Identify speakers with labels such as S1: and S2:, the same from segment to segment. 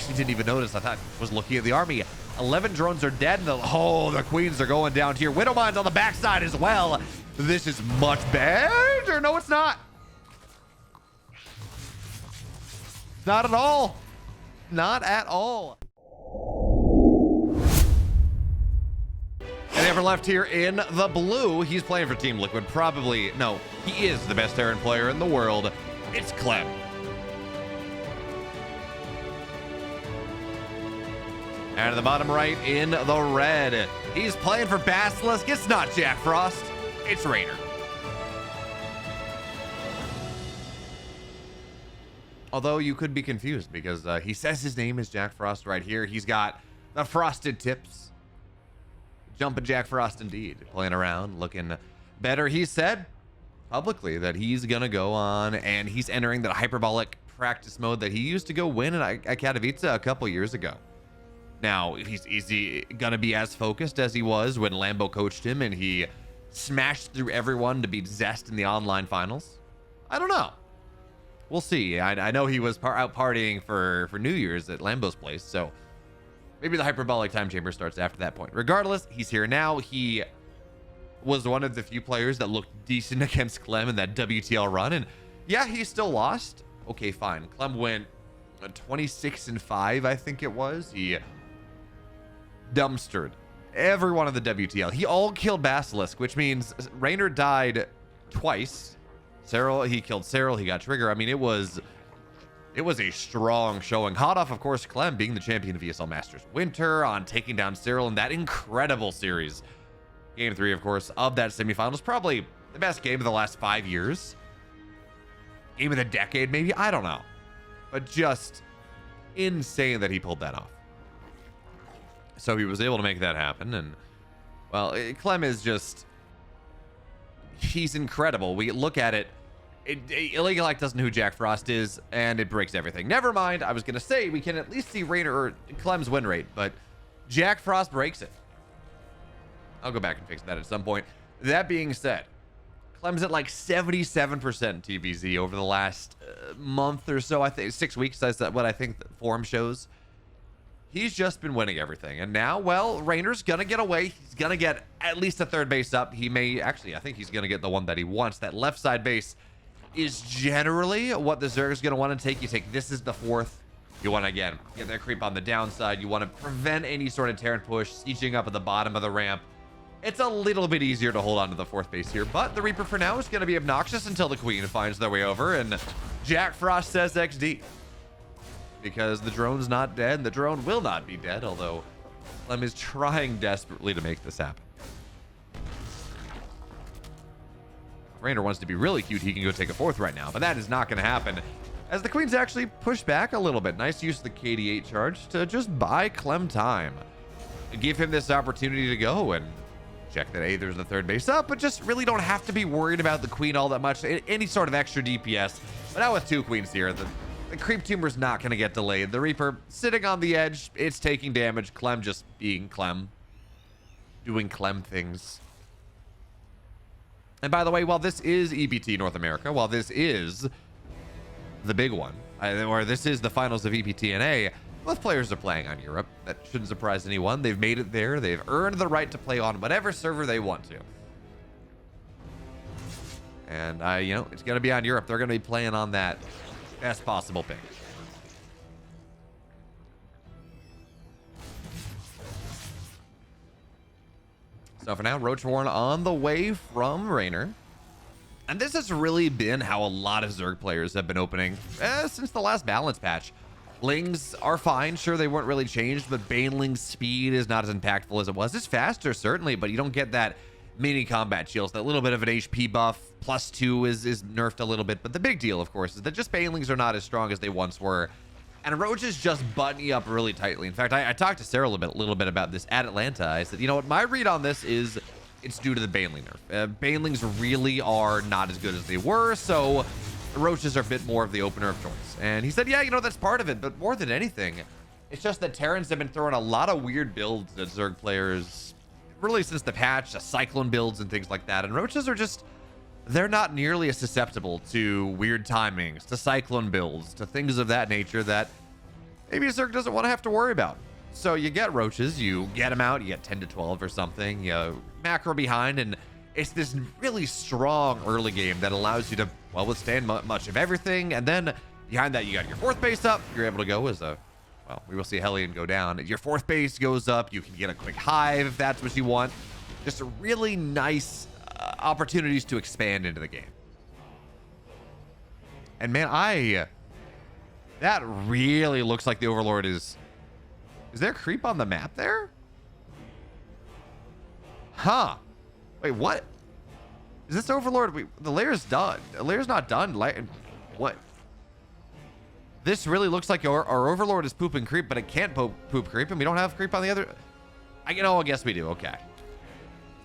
S1: actually didn't even notice. I thought I was looking at the army. 11 drones are dead. And the queens are going down here. Widowmines on the backside as well. This is much better. No, it's not. Not at all. Not at all. And ever left here in the blue, he's playing for Team Liquid. Probably, no, he is the best Terran player in the world. It's Clem. And at the bottom right in the red, he's playing for Basilisk. It's not Jack Frost, it's Reynor. Although you could be confused because he says his name is Jack Frost right here. He's got the frosted tips. Jumping Jack Frost indeed. Playing around, looking better. He said publicly that he's going to go on and he's entering that hyperbolic practice mode that he used to go win at Katowice a couple years ago. Now, is he going to be as focused as he was when Lambo coached him and he smashed through everyone to beat Zest in the online finals? I don't know. We'll see. I know he was out partying for New Year's at Lambo's place, so maybe the hyperbolic time chamber starts after that point. Regardless, he's here now. He was one of the few players that looked decent against Clem in that WTL run, and yeah, he still lost. Okay, fine. Clem went 26-5, I think it was. He dumpstered every one of the WTL. He all killed Basilisk, which means Reynor died twice. He killed Cyril. He got Trigger. I mean, it was a strong showing. Hot off, of course, Clem being the champion of ESL Masters Winter on taking down Cyril in that incredible series. Game 3, of course, of that semifinals. Probably the best game of the last 5 years. Game of the decade, maybe? I don't know. But just insane that he pulled that off. So he was able to make that happen. And, well, Clem is just... he's incredible. We look at it. Illegal Act doesn't know who Jack Frost is, and it breaks everything. Never mind. I was going to say we can at least see Reynor or Clem's win rate, but Jack Frost breaks it. I'll go back and fix that at some point. That being said, Clem's at like 77% TBZ over the last month or so. I think 6 weeks. That's what I think the forum shows. He's just been winning everything. And now, well, Reynor's going to get away. He's going to get at least a third base up. He may actually, I think he's going to get the one that he wants. That left side base is generally what the Zerg is going to want to take. You take this is the fourth. You want to, again, get that creep on the downside. You want to prevent any sort of Terran push, sieging up at the bottom of the ramp. It's a little bit easier to hold on to the fourth base here, but the Reaper for now is going to be obnoxious until the Queen finds their way over, and Jack Frost says XD. Because the drone's not dead, and the drone will not be dead, although Clem is trying desperately to make this happen. Reynor wants to be really cute. He can go take a fourth right now, but that is not going to happen as the Queen's actually pushed back a little bit. Nice use of the KD8 charge to just buy Clem time and give him this opportunity to go and check that, hey, there's the third base up, but just really don't have to be worried about the Queen all that much. Any sort of extra DPS. But now with two Queens here, the creep tumor's not going to get delayed. The Reaper sitting on the edge. It's taking damage. Clem just being Clem. Doing Clem things. And by the way, while this is EPT North America, while this is the big one, or this is the finals of EPT NA, both players are playing on Europe. That shouldn't surprise anyone. They've made it there. They've earned the right to play on whatever server they want to. And, you know, it's going to be on Europe. They're going to be playing on that best possible pick. So for now, Roach Warren on the way from Reynor. And this has really been how a lot of Zerg players have been opening since the last balance patch. Lings are fine. Sure, they weren't really changed, but Baneling's speed is not as impactful as it was. It's faster, certainly, but you don't get that mini combat shields. That little bit of an HP buff, +2 is nerfed a little bit. But the big deal, of course, is that just Banelings are not as strong as they once were. And Roach is just buttoning up really tightly. In fact, I talked to Sarah a little bit about this at Atlanta. I said, you know what, my read on this is it's due to the Baneling nerf. Banelings really are not as good as they were, so Roaches are a bit more of the opener of choice. And he said, yeah, you know, that's part of it, but more than anything, it's just that Terrans have been throwing a lot of weird builds at Zerg players, really since the patch, Cyclone builds and things like that. And Roaches are just, they're not nearly as susceptible to weird timings, to Cyclone builds, to things of that nature that maybe Zerg doesn't want to have to worry about. So you get roaches, you get them out, you get 10 to 12 or something, you macro behind, and it's this really strong early game that allows you to, well, withstand much of everything. And then behind that, you got your fourth base up. You're able to go as a, well, we will see Hellion go down. Your fourth base goes up. You can get a quick hive if that's what you want. Just a really nice opportunities to expand into the game. And man, that really looks like the Overlord is there creep on the map there? Huh. Wait, what? Is this Overlord? The layer's done. The layer's not done. What? This really looks like our Overlord is pooping creep, but it can't poop creep, and we don't have creep on the other. I guess we do. Okay.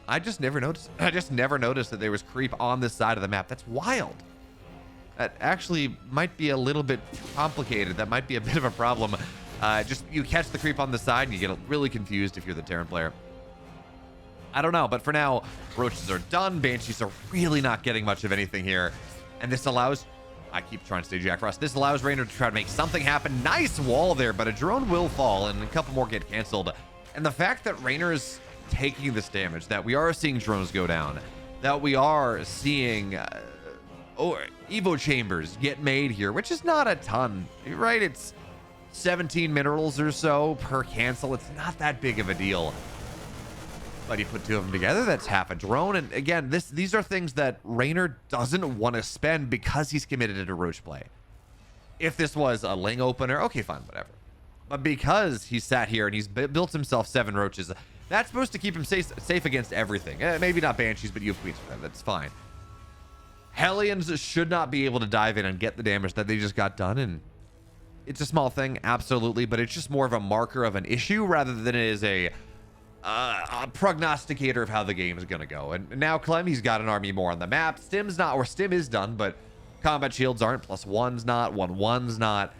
S1: I just never noticed that there was creep on this side of the map. That's wild. That actually might be a little bit complicated. That might be a bit of a problem. Just you catch the creep on the side and you get really confused if you're the Terran player. I don't know, but for now, roaches are done. Banshees are really not getting much of anything here. And this allows, I keep trying to stay Jack Frost. This allows Reynor to try to make something happen. Nice wall there, but a drone will fall and a couple more get canceled. And the fact that Reynor's taking this damage, that we are seeing drones go down, that we are seeing Evo chambers get made here, which is not a ton, right? It's 17 minerals or so per cancel. It's not that big of a deal. But you put two of them together, that's half a drone. And again, these are things that Reynor doesn't want to spend because he's committed to roach play. If this was a Ling opener, okay, fine, whatever. But because he sat here and he's built himself 7 roaches, that's supposed to keep him safe against everything. Maybe not Banshees, but you have queens for them. That's fine. Hellions should not be able to dive in and get the damage that they just got done. And it's a small thing, absolutely, but it's just more of a marker of an issue rather than it is a prognosticator of how the game is going to go. And now Clem, he's got an army more on the map. Stim's not, or Stim is done, but combat shields aren't. +1's not, 1-1's not.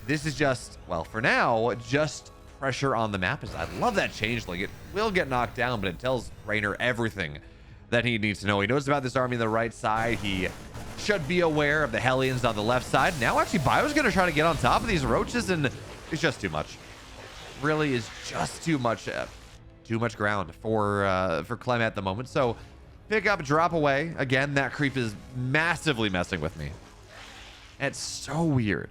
S1: This is just, well, for now, just pressure on the map. I love that changeling. It will get knocked down, but it tells Reynor everything that he needs to know. He knows about this army on the right side. He should be aware of the Hellions on the left side. Now, actually, Bio's going to try to get on top of these roaches, and it's just too much. Really is just too much ground for Clem at the moment. So pick up, drop away. Again, that creep is massively messing with me. It's so weird.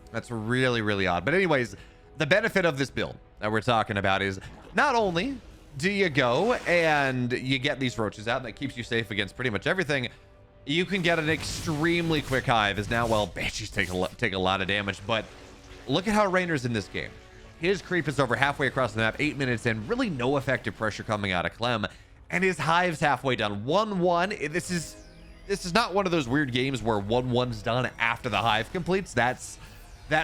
S1: That's really, really odd. But anyways, the benefit of this build that we're talking about is not only do you go and you get these roaches out and that keeps you safe against pretty much everything, you can get an extremely quick hive. As now, well, Banshees take a lot of damage, but look at how Reynor's in this game. His creep is over halfway across the map, 8 minutes in, really no effective pressure coming out of Clem, and his hive's halfway done. 1-1. This is not one of those weird games where 1-1's done after the hive completes. That's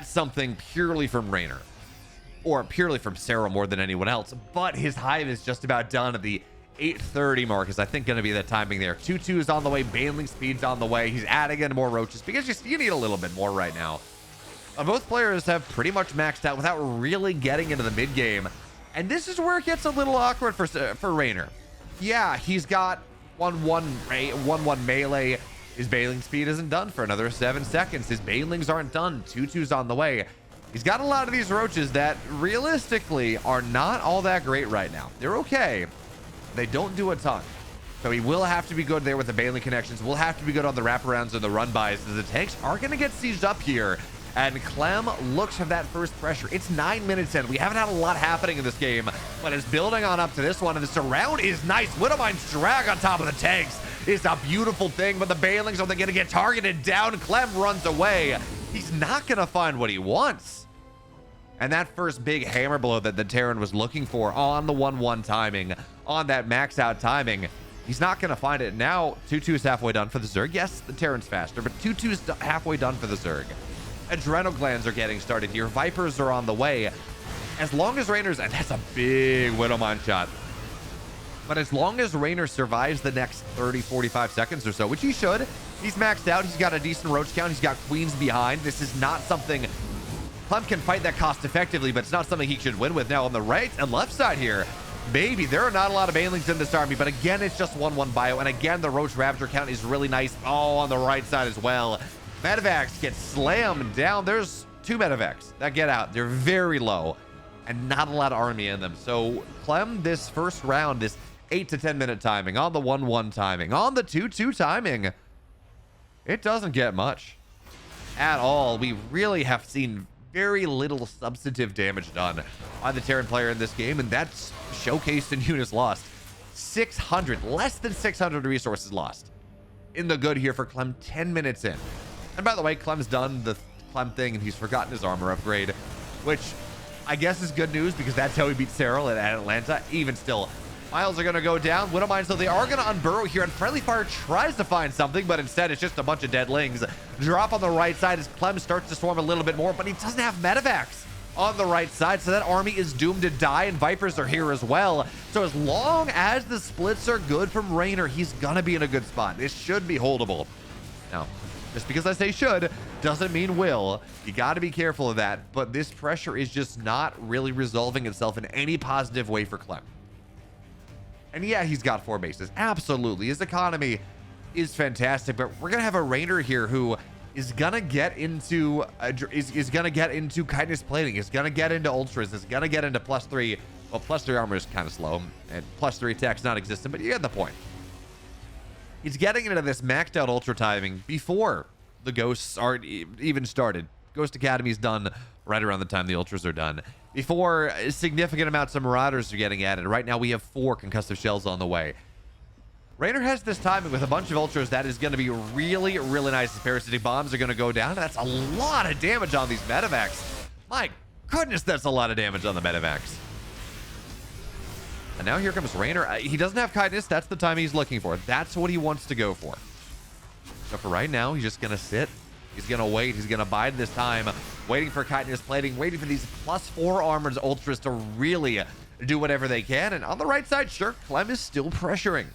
S1: something purely from Reynor, or purely from Sarah more than anyone else. But his hive is just about done at the 8:30 mark, is I think going to be the timing there. 2-2 is on the way. Baneling speed's on the way. He's adding in more roaches because you need a little bit more right now. Both players have pretty much maxed out without really getting into the mid game, and this is where it gets a little awkward for Reynor. Yeah, he's got 1-1 melee. His Baneling speed isn't done for another 7 seconds. His Banelings aren't done. 2-2's on the way. He's got a lot of these roaches that realistically are not all that great right now. They're okay. They don't do a ton. So he will have to be good there with the Baneling connections. We'll have to be good on the wraparounds and the run bys. The tanks are going to get sieged up here. And Clem looks for that first pressure. It's 9 minutes in. We haven't had a lot happening in this game, but it's building on up to this one. And the surround is nice. Widowmine's drag on top of the tanks is a beautiful thing, but the Banelings are going to get targeted down. Clem runs away. He's not going to find what he wants. And that first big hammer blow that the Terran was looking for on the 1-1 timing, on that max out timing, he's not going to find it. Now, 2-2 is halfway done for the Zerg. Yes, the Terran's faster, but 2-2 is halfway done for the Zerg. Adrenal glands are getting started here. Vipers are on the way. As long as Reynor's, and that's a big Widowmine shot. But as long as Reynor survives the next 30, 45 seconds or so, which he should, He's maxed out. He's got a decent roach count. He's got queens behind. This is not something Clem can fight that cost effectively, but it's not something he should win with. Now on the right and left side here, maybe there are not a lot of banelings in this army, but again, it's just 1-1 bio. And again, the roach ravager count is really nice. Oh, on the right side as well. Medevacs get slammed down. There's 2 medevacs that get out. They're very low and not a lot of army in them. So Clem, this first round, this 8 to 10 minute timing on the 1-1 timing, on the 2-2 timing, it doesn't get much at all. We really have seen very little substantive damage done by the Terran player in this game, and that's showcased in units lost. 600, less than 600 resources lost in the good here for Clem 10 minutes in. And by the way, Clem's done the Clem thing and he's forgotten his armor upgrade, which I guess is good news because that's how he beat Cyril at Atlanta. Even still, miles are going to go down. Widowmine, so they are going to unburrow here, and Friendly Fire tries to find something, but instead it's just a bunch of dead lings. Drop on the right side as Clem starts to swarm a little bit more, but he doesn't have medevacs on the right side, so that army is doomed to die, and Vipers are here as well. So as long as the splits are good from Reynor, he's going to be in a good spot. This should be holdable. Now, just because I say should doesn't mean will. You got to be careful of that, but this pressure is just not really resolving itself in any positive way for Clem. And yeah, he's got 4 bases. Absolutely. His economy is fantastic, but we're going to have a Reynor here who is going to get into is going to get into kindness plating. Is going to get into ultras. Is going to get into +3. Well, +3 armor is kind of slow, and +3 attack's not existent, but you get the point. He's getting into this maxed out ultra timing before the ghosts aren't even started. Ghost Academy's done right around the time the ultras are done. Before significant amounts of marauders are getting added. Right now we have 4 concussive shells on the way. Reynor has this timing with a bunch of ultras that is going to be really, really nice. Parasitic bombs are going to go down. That's a lot of damage on these medevacs. My goodness, that's a lot of damage on the medevacs. And now here comes Reynor. He doesn't have kindness. That's the time he's looking for. That's what he wants to go for. So for right now, he's just going to sit. He's going to wait. He's going to bide this time, waiting for kindness plating, waiting for these +4 armored ultras to really do whatever they can. And on the right side, sure, Clem is still pressuring.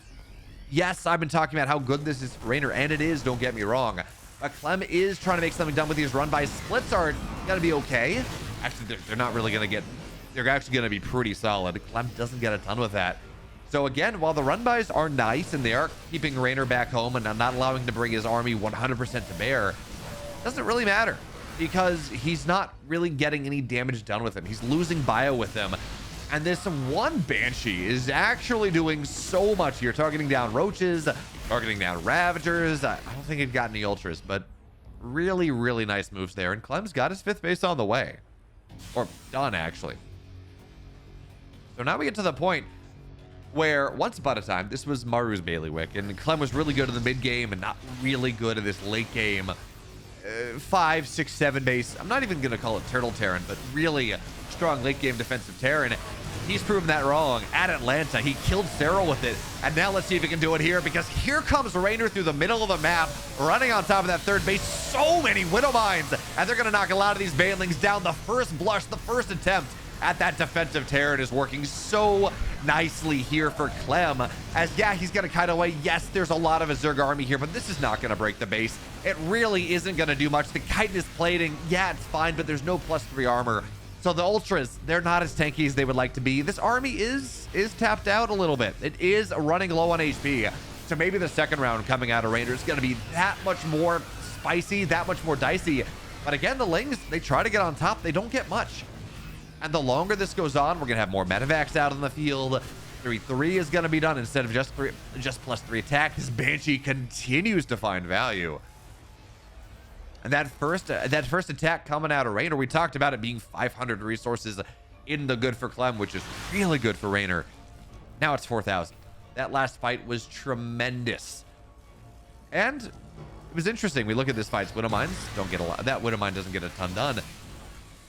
S1: Yes, I've been talking about how good this is for Reynor, and it is, don't get me wrong. But Clem is trying to make something done with these run-by. Splits are going to be okay. Actually, they're not really going to get... They're actually going to be pretty solid. Clem doesn't get a ton with that. So again, while the run-bys are nice and they are keeping Reynor back home and not allowing him to bring his army 100% to bear, it doesn't really matter because he's not really getting any damage done with him. He's losing bio with them. And this one Banshee is actually doing so much here, targeting down roaches, targeting down ravagers. I don't think he'd got any ultras, but really, really nice moves there. And Clem's got his 5th base on the way. Or done, actually. So now we get to the point where once upon a time, this was Maru's bailiwick, and Clem was really good in the mid game and not really good in this late game 5, 6, 7 base. I'm not even going to call it Turtle Terran, but really strong late game defensive Terran. He's proven that wrong at Atlanta. He killed Cyril with it, and now let's see if he can do it here, because here comes Reynor through the middle of the map, running on top of that 3rd base. So many Widow Mines, and they're going to knock a lot of these banelings down. The first blush, the first attempt at that defensive Terran is working so nicely here for Clem, as yeah, he's gonna kite away. Yes, there's a lot of a Zerg army here, but this is not gonna break the base. It really isn't gonna do much. The chitinous plating, yeah, it's fine, but there's no +3 armor. So the ultras, they're not as tanky as they would like to be. This army is tapped out a little bit. It is running low on HP. So maybe the second round coming out of Reynor is gonna be that much more spicy, that much more dicey. But again, the Lings, they try to get on top. They don't get much. And the longer this goes on, we're going to have more medevacs out on the field. 3-3 is going to be done instead of just +3 attack. This Banshee continues to find value. And that first attack coming out of Reynor, we talked about it being 500 resources in the good for Clem, which is really good for Reynor. Now it's 4,000. That last fight was tremendous. And it was interesting. We look at this fight. Widow Mines don't get a lot. That Widow Mine doesn't get a ton done.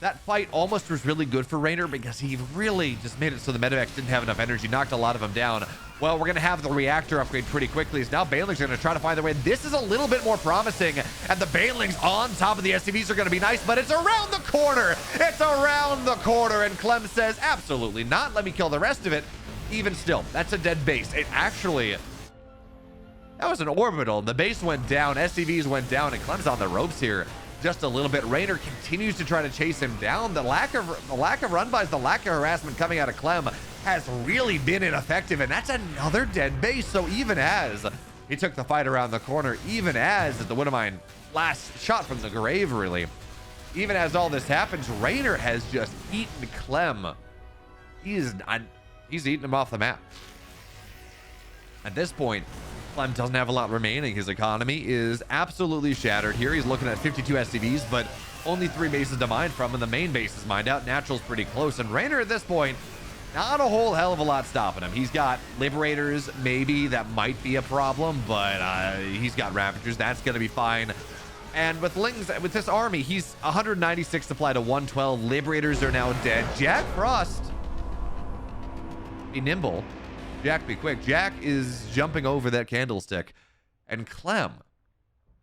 S1: That fight almost was really good for Reynor because he really just made it so the medevacs didn't have enough energy, knocked a lot of them down. Well, we're going to have the reactor upgrade pretty quickly, as now Banelings are going to try to find their way. This is a little bit more promising, and the Banelings on top of the SCVs are going to be nice, but it's around the corner. It's around the corner, and Clem says, absolutely not. Let me kill the rest of it. Even still, that's a dead base. It actually That was an orbital. The base went down, SCVs went down, and Clem's on the ropes here just a little bit. Reynor continues to try to chase him down. The lack of run-bys, the lack of harassment coming out of Clem has really been ineffective, and that's another dead base. So even as he took the fight around the corner, even as the Widowmine last shot from the grave, really, even as all this happens, Reynor has just eaten Clem. He's eating him off the map. At this point, Clem doesn't have a lot remaining. His economy is absolutely shattered here. He's looking at 52 SCVs, but only 3 bases to mine from, and the main base is mined out. Natural's pretty close, and Reynor at this point, not a whole hell of a lot stopping him. He's got Liberators, maybe that might be a problem, but he's got Ravagers. That's going to be fine. And with Lings, with this army, he's 196 supply to 112. Liberators are now dead. Jack Frost, be nimble. Jack, be quick. Jack is jumping over that candlestick, and Clem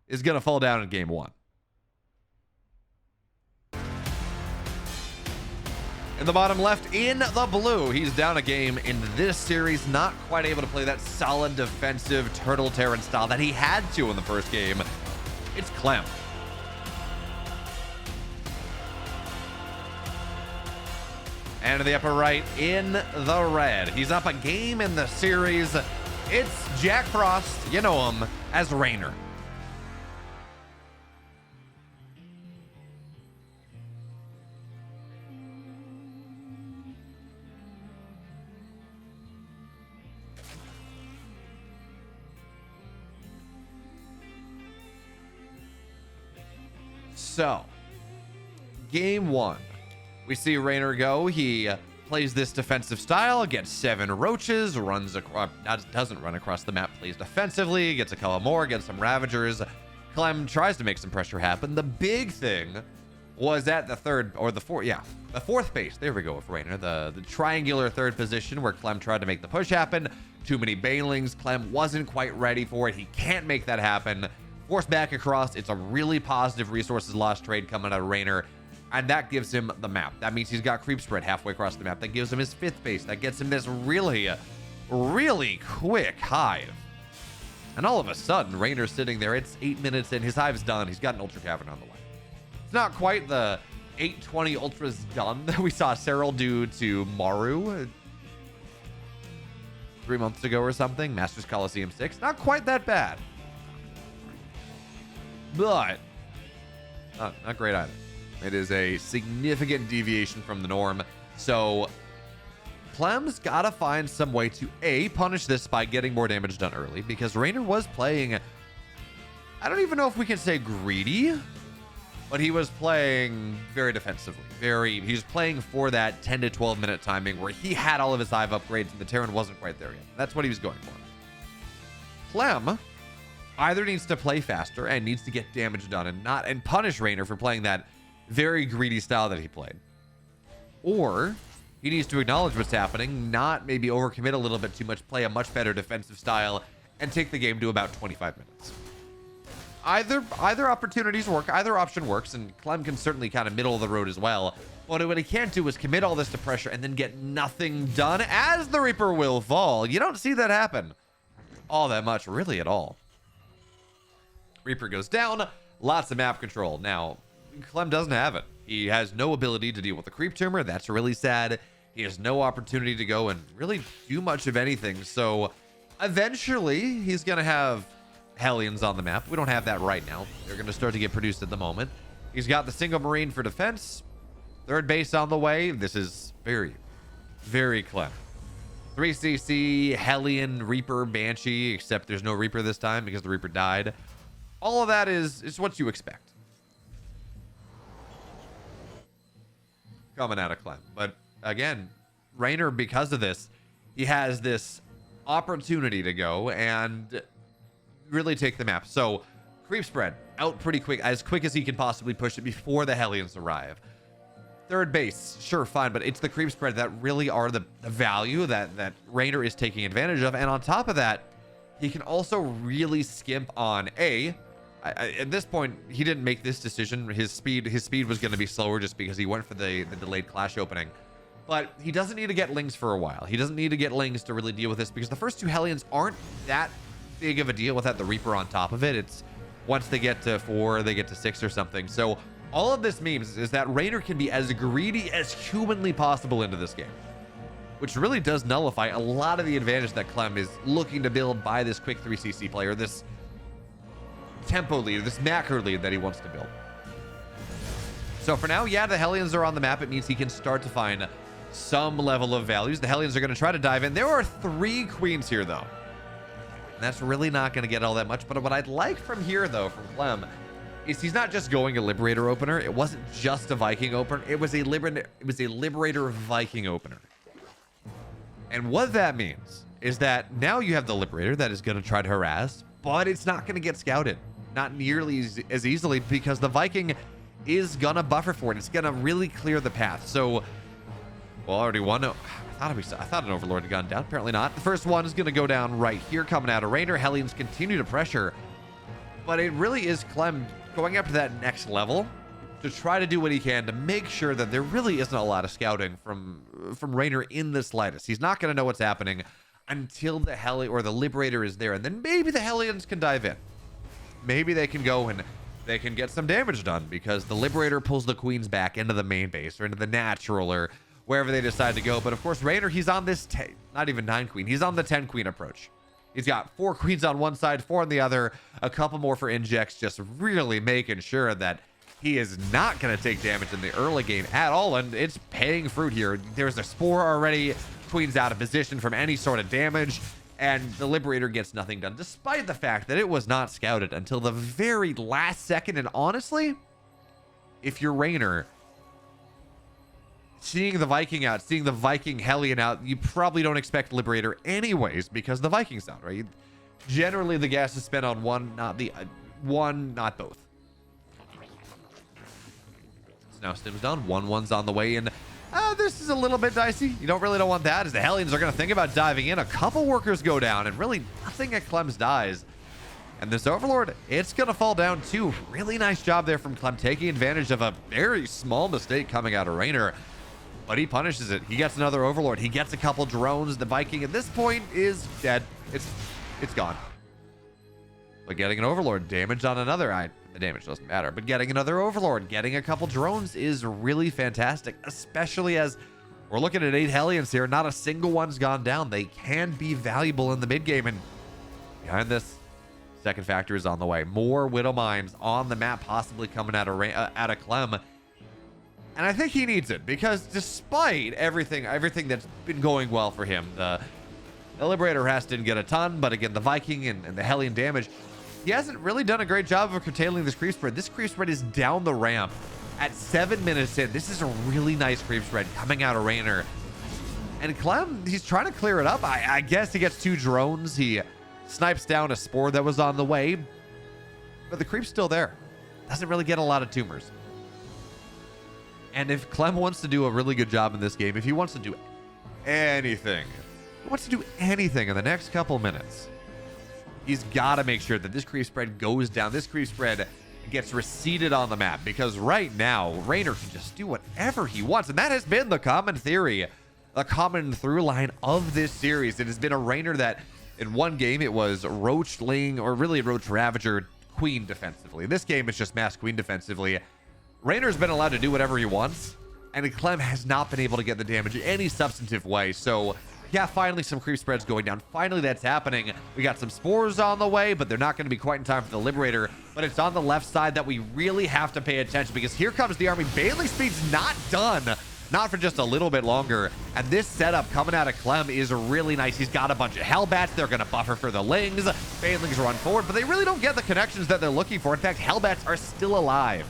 S1: is going to fall down in game 1. In the bottom left, in the blue, he's down a game in this series, not quite able to play that solid defensive Turtle Terran style that he had to in the first game. It's Clem. And in the upper right, in the red, he's up a game in the series. It's Jack Frost, you know him as Reynor. So, game 1. We see Reynor go. He plays this defensive style, gets 7 roaches, runs across, doesn't run across the map, plays defensively, gets a couple more, gets some Ravagers. Clem tries to make some pressure happen. The big thing was at the fourth base. There we go with Reynor. The triangular third position where Clem tried to make the push happen. Too many banelings. Clem wasn't quite ready for it. He can't make that happen. Forced back across. It's a really positive resources lost trade coming out of Reynor. And that gives him the map. That means he's got creep spread halfway across the map. That gives him his 5th base. That gets him this really, really quick hive. And all of a sudden, Reynor's sitting there. It's 8 minutes in. His hive's done. He's got an Ultra Cavern on the way. It's not quite the 820 Ultras done that we saw Cyril do to Maru 3 months ago or something. Masters Coliseum 6. Not quite that bad. But not great either. It is a significant deviation from the norm. So Clem's got to find some way to A, punish this by getting more damage done early, because Reynor was playing, I don't even know if we can say greedy, but he was playing very defensively. He was playing for that 10 to 12 minute timing where he had all of his hive upgrades and the Terran wasn't quite there yet. That's what he was going for. Clem either needs to play faster and needs to get damage done and punish Reynor for playing that very greedy style that he played, or he needs to acknowledge what's happening, not maybe overcommit a little bit too much, play a much better defensive style, and take the game to about 25 minutes. Either opportunities work, either option works, and Clem can certainly kind of middle of the road as well. But what he can't do is commit all this to pressure and then get nothing done as the Reaper will fall. You don't see that happen all that much, really, at all. Reaper goes down, lots of map control. Now, Clem doesn't have it. He has no ability to deal with the creep tumor. That's really sad. He has no opportunity to go and really do much of anything. So eventually he's going to have Hellions on the map. We don't have that right now. They're going to start to get produced at the moment. He's got the single Marine for defense. 3rd base on the way. This is very, very Clem. 3CC, Hellion, Reaper, Banshee, except there's no Reaper this time because the Reaper died. All of that is what you expect coming out of Clem. But again, Reynor, because of this, he has this opportunity to go and really take the map. So creep spread out pretty quick, as quick as he can possibly push it before the Hellions arrive. 3rd base, sure, fine, but it's the creep spread that really are the value that Reynor is taking advantage of. And on top of that, he can also really skimp on at this point, he didn't make this decision. His speed was going to be slower just because he went for the delayed clash opening. But he doesn't need to get Lings for a while. He doesn't need to get Lings to really deal with this because the first 2 Hellions aren't that big of a deal without the Reaper on top of it. It's once they get to 4, they get to 6 or something. So all of this means is that Reynor can be as greedy as humanly possible into this game, which really does nullify a lot of the advantage that Clem is looking to build by this quick 3cc player, this tempo lead, this macro lead that he wants to build. So for now, yeah, the Hellions are on the map. It means he can start to find some level of values. The Hellions are going to try to dive in. There are 3 queens here, though. And that's really not going to get all that much. But what I'd like from here, though, from Clem, is he's not just going a Liberator opener. It wasn't just a Viking opener. It was a Liberator Viking opener. And what that means is that now you have the Liberator that is going to try to harass, but it's not going to get scouted. Not nearly as easily, because the Viking is going to buffer for it. It's going to really clear the path. So, well, already one. I thought an Overlord had gone down. Apparently not. The first one is going to go down right here, coming out of Reynor. Hellions continue to pressure. But it really is Clem going up to that next level to try to do what he can to make sure that there really isn't a lot of scouting from Reynor in the slightest. He's not going to know what's happening until the Hellion or the Liberator is there. And then maybe the Hellions can dive in. Maybe they can go and they can get some damage done, because the Liberator pulls the queens back into the main base or into the natural or wherever they decide to go. But of course, Reynor, he's on this not even 9 queen. He's on the 10 queen approach. He's got 4 queens on one side, 4 on the other, a couple more for injects, just really making sure that he is not going to take damage in the early game at all. And it's paying fruit here. There's a Spore already. Queen's out of position from any sort of damage. And the Liberator gets nothing done, despite the fact that it was not scouted until the very last second. And honestly, if you're Reynor, seeing the Viking out, seeing the Viking Hellion out, you probably don't expect Liberator anyways, because the Viking's out, right? Generally, the gas is spent on one, not both. So now Stim's done. 1-1's on the way, and this is a little bit dicey. You don't want that, as the Hellions are going to think about diving in. A couple workers go down, and really nothing at Clem's dies. And this Overlord, it's going to fall down too. Really nice job there from Clem, taking advantage of a very small mistake coming out of Reynor. But he punishes it. He gets another Overlord. He gets a couple drones. The Viking at this point is dead. It's gone. But getting an Overlord, damage on another, the damage doesn't matter, but getting another Overlord, getting a couple drones is really fantastic, especially as we're looking at 8 Hellions here. Not a single one's gone down. They can be valuable in the mid game. And behind this, second factor is on the way. More Widow Mines on the map, possibly coming out of Clem. And I think he needs it, because despite everything that's been going well for him, the Liberator didn't get a ton, but again, the Viking and the Hellion damage, he hasn't really done a great job of curtailing this creep spread. This creep spread is down the ramp at 7 minutes in. This is a really nice creep spread coming out of Reynor. And Clem, he's trying to clear it up. I guess he gets 2 drones. He snipes down a Spore that was on the way, but the creep's still there. Doesn't really get a lot of tumors. And if Clem wants to do a really good job in this game, if he wants to do anything, in the next couple minutes, he's got to make sure that this creep spread goes down. This creep spread gets reseated on the map, because right now, Reynor can just do whatever he wants. And that has been the common theory, the common through line of this series. It has been a Reynor that in one game, it was Roach Ling, or really Roach Ravager Queen defensively. This game, it's just Mass Queen defensively. Reynor's been allowed to do whatever he wants, and Clem has not been able to get the damage in any substantive way. So yeah, finally some creep spreads going down. Finally, that's happening. We got some Spores on the way, but they're not going to be quite in time for the Liberator. But it's on the left side that we really have to pay attention, because here comes the army. Bailey Speed's not done. Not for just a little bit longer. And this setup coming out of Clem is really nice. He's got a bunch of Hellbats. They're going to buffer for the Lings. Banelings run forward, but they really don't get the connections that they're looking for. In fact, Hellbats are still alive.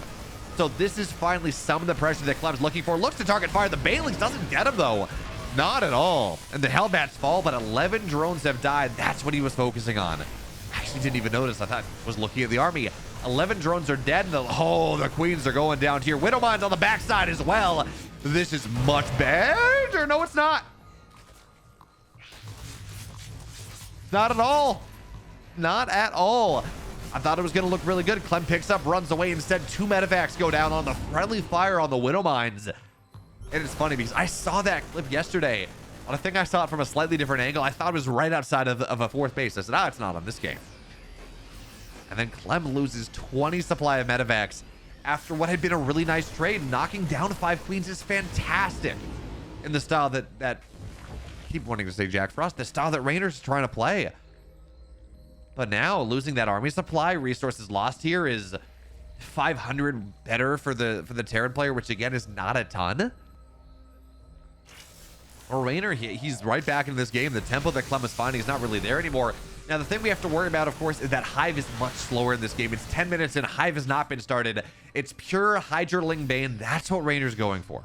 S1: So this is finally some of the pressure that Clem's looking for. Looks to target fire. The Banelings doesn't get him, though. Not at all. And the Hellbats fall, but 11 drones have died. That's what he was focusing on. Actually didn't even notice. I thought he was looking at the army. 11 drones are dead. And the Queens are going down here. Widow Mines on the backside as well. This is much better. No, it's not. Not at all. Not at all. I thought it was going to look really good. Clem picks up, runs away. Instead, 2 medevacs go down on the friendly fire on the Widow Mines. And it's funny because I saw that clip yesterday, But I think I saw it from a slightly different angle. I thought it was right outside of a fourth base. I said, it's not on this game. And then Clem loses 20 supply of medevacs after what had been a really nice trade. Knocking down 5 queens is fantastic in the style that I keep wanting to say Jack Frost, the style that Reynor's trying to play. But now losing that army supply, resources lost here is 500 better for the Terran player, which again is not a ton. For Reynor, he's right back in this game. The tempo that Clem was finding is not really there anymore. Now, the thing we have to worry about, of course, is that Hive is much slower in this game. It's 10 minutes and Hive has not been started. It's pure Hydraling Bane. That's what Reynor's going for.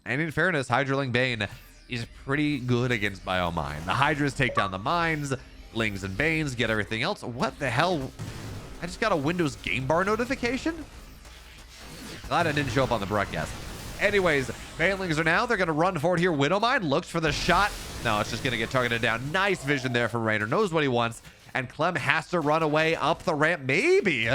S1: And in fairness, Hydraling Bane is pretty good against Biomine. The Hydras take down the mines, Lings and Banes, get everything else. What the hell? I just got a Windows game bar notification? Glad I didn't show up on the broadcast. Anyways, Banelings are now, they're going to run forward here. Widowmine looks for the shot. No, it's just going to get targeted down. Nice vision there from Reynor. Knows what he wants. And Clem has to run away up the ramp. Maybe.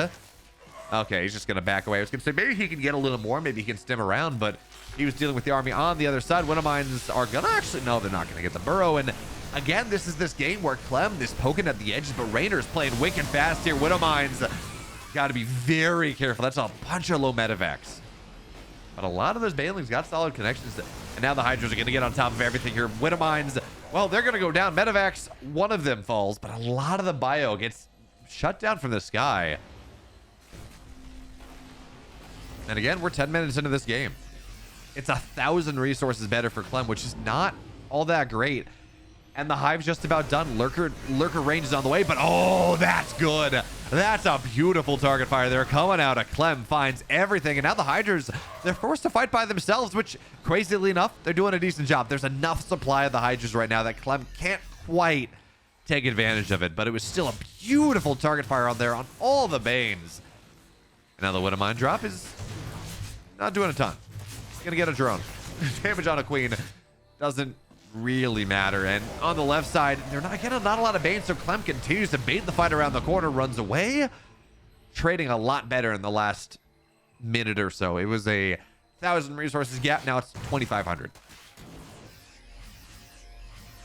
S1: Okay, he's just going to back away. I was going to say, maybe he can get a little more. Maybe he can stim around, but he was dealing with the army on the other side. Widowmines are going to actually... No, they're not going to get the burrow. And again, this is this game where Clem is poking at the edges, but Reynor's playing wicked fast here. Widowmines got to be very careful. That's a bunch of low medevacs. But a lot of those Banelings got solid connections. And now the Hydras are going to get on top of everything here. Widowmines, well, they're going to go down. Medevacs, one of them falls, but a lot of the bio gets shut down from the sky. And again, we're 10 minutes into this game. It's 1,000 resources better for Clem, which is not all that great. And the Hive's just about done. Lurker range is on the way, but oh, that's good. That's a beautiful target fire there. Coming out of Clem, finds everything. And now the Hydras, they're forced to fight by themselves, which, crazily enough, they're doing a decent job. There's enough supply of the Hydras right now that Clem can't quite take advantage of it, but it was still a beautiful target fire on there on all the Banes. And now the Widowmine drop is not doing a ton. He's going to get a drone. Damage on a queen doesn't really matter. And on the left side, they're not getting not a lot of Banes, so Clem continues to bait the fight around the corner, runs away, trading a lot better in the last minute or so. It was a 1,000 resources gap. Now it's 2,500.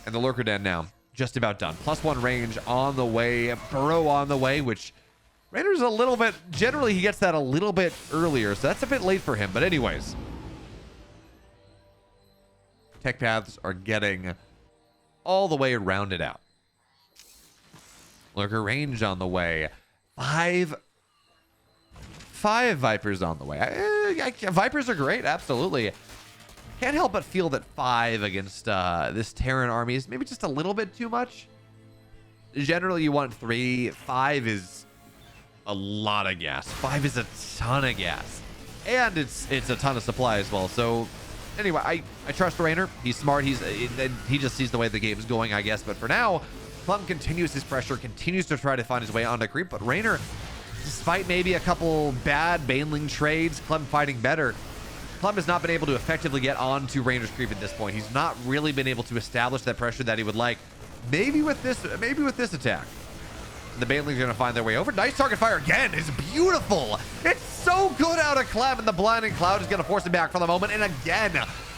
S1: And the Lurker Den now just about done. +1 range on the way, burrow on the way, which Rainer's a little bit, generally he gets that a little bit earlier, so that's a bit late for him. But anyways, tech paths are getting all the way rounded out. Lurker range on the way. Five Vipers on the way. Vipers are great, absolutely. Can't help but feel that 5 against this Terran army is maybe just a little bit too much. Generally, you want 3. 5 is a lot of gas. 5 is a ton of gas. And it's a ton of supply as well. So anyway, I trust Reynor. He's smart. He just sees the way the game is going, I guess. But for now, Clem continues his pressure, continues to try to find his way onto creep. But Reynor, despite maybe a couple bad Baneling trades, Clem fighting better. Clem has not been able to effectively get onto Reynor's creep at this point. He's not really been able to establish that pressure that he would like. Maybe with this attack. The Banelings are going to find their way over. Nice target fire again. It's beautiful. It's so good out of Clem, and the blinding cloud is going to force him back for the moment. And again,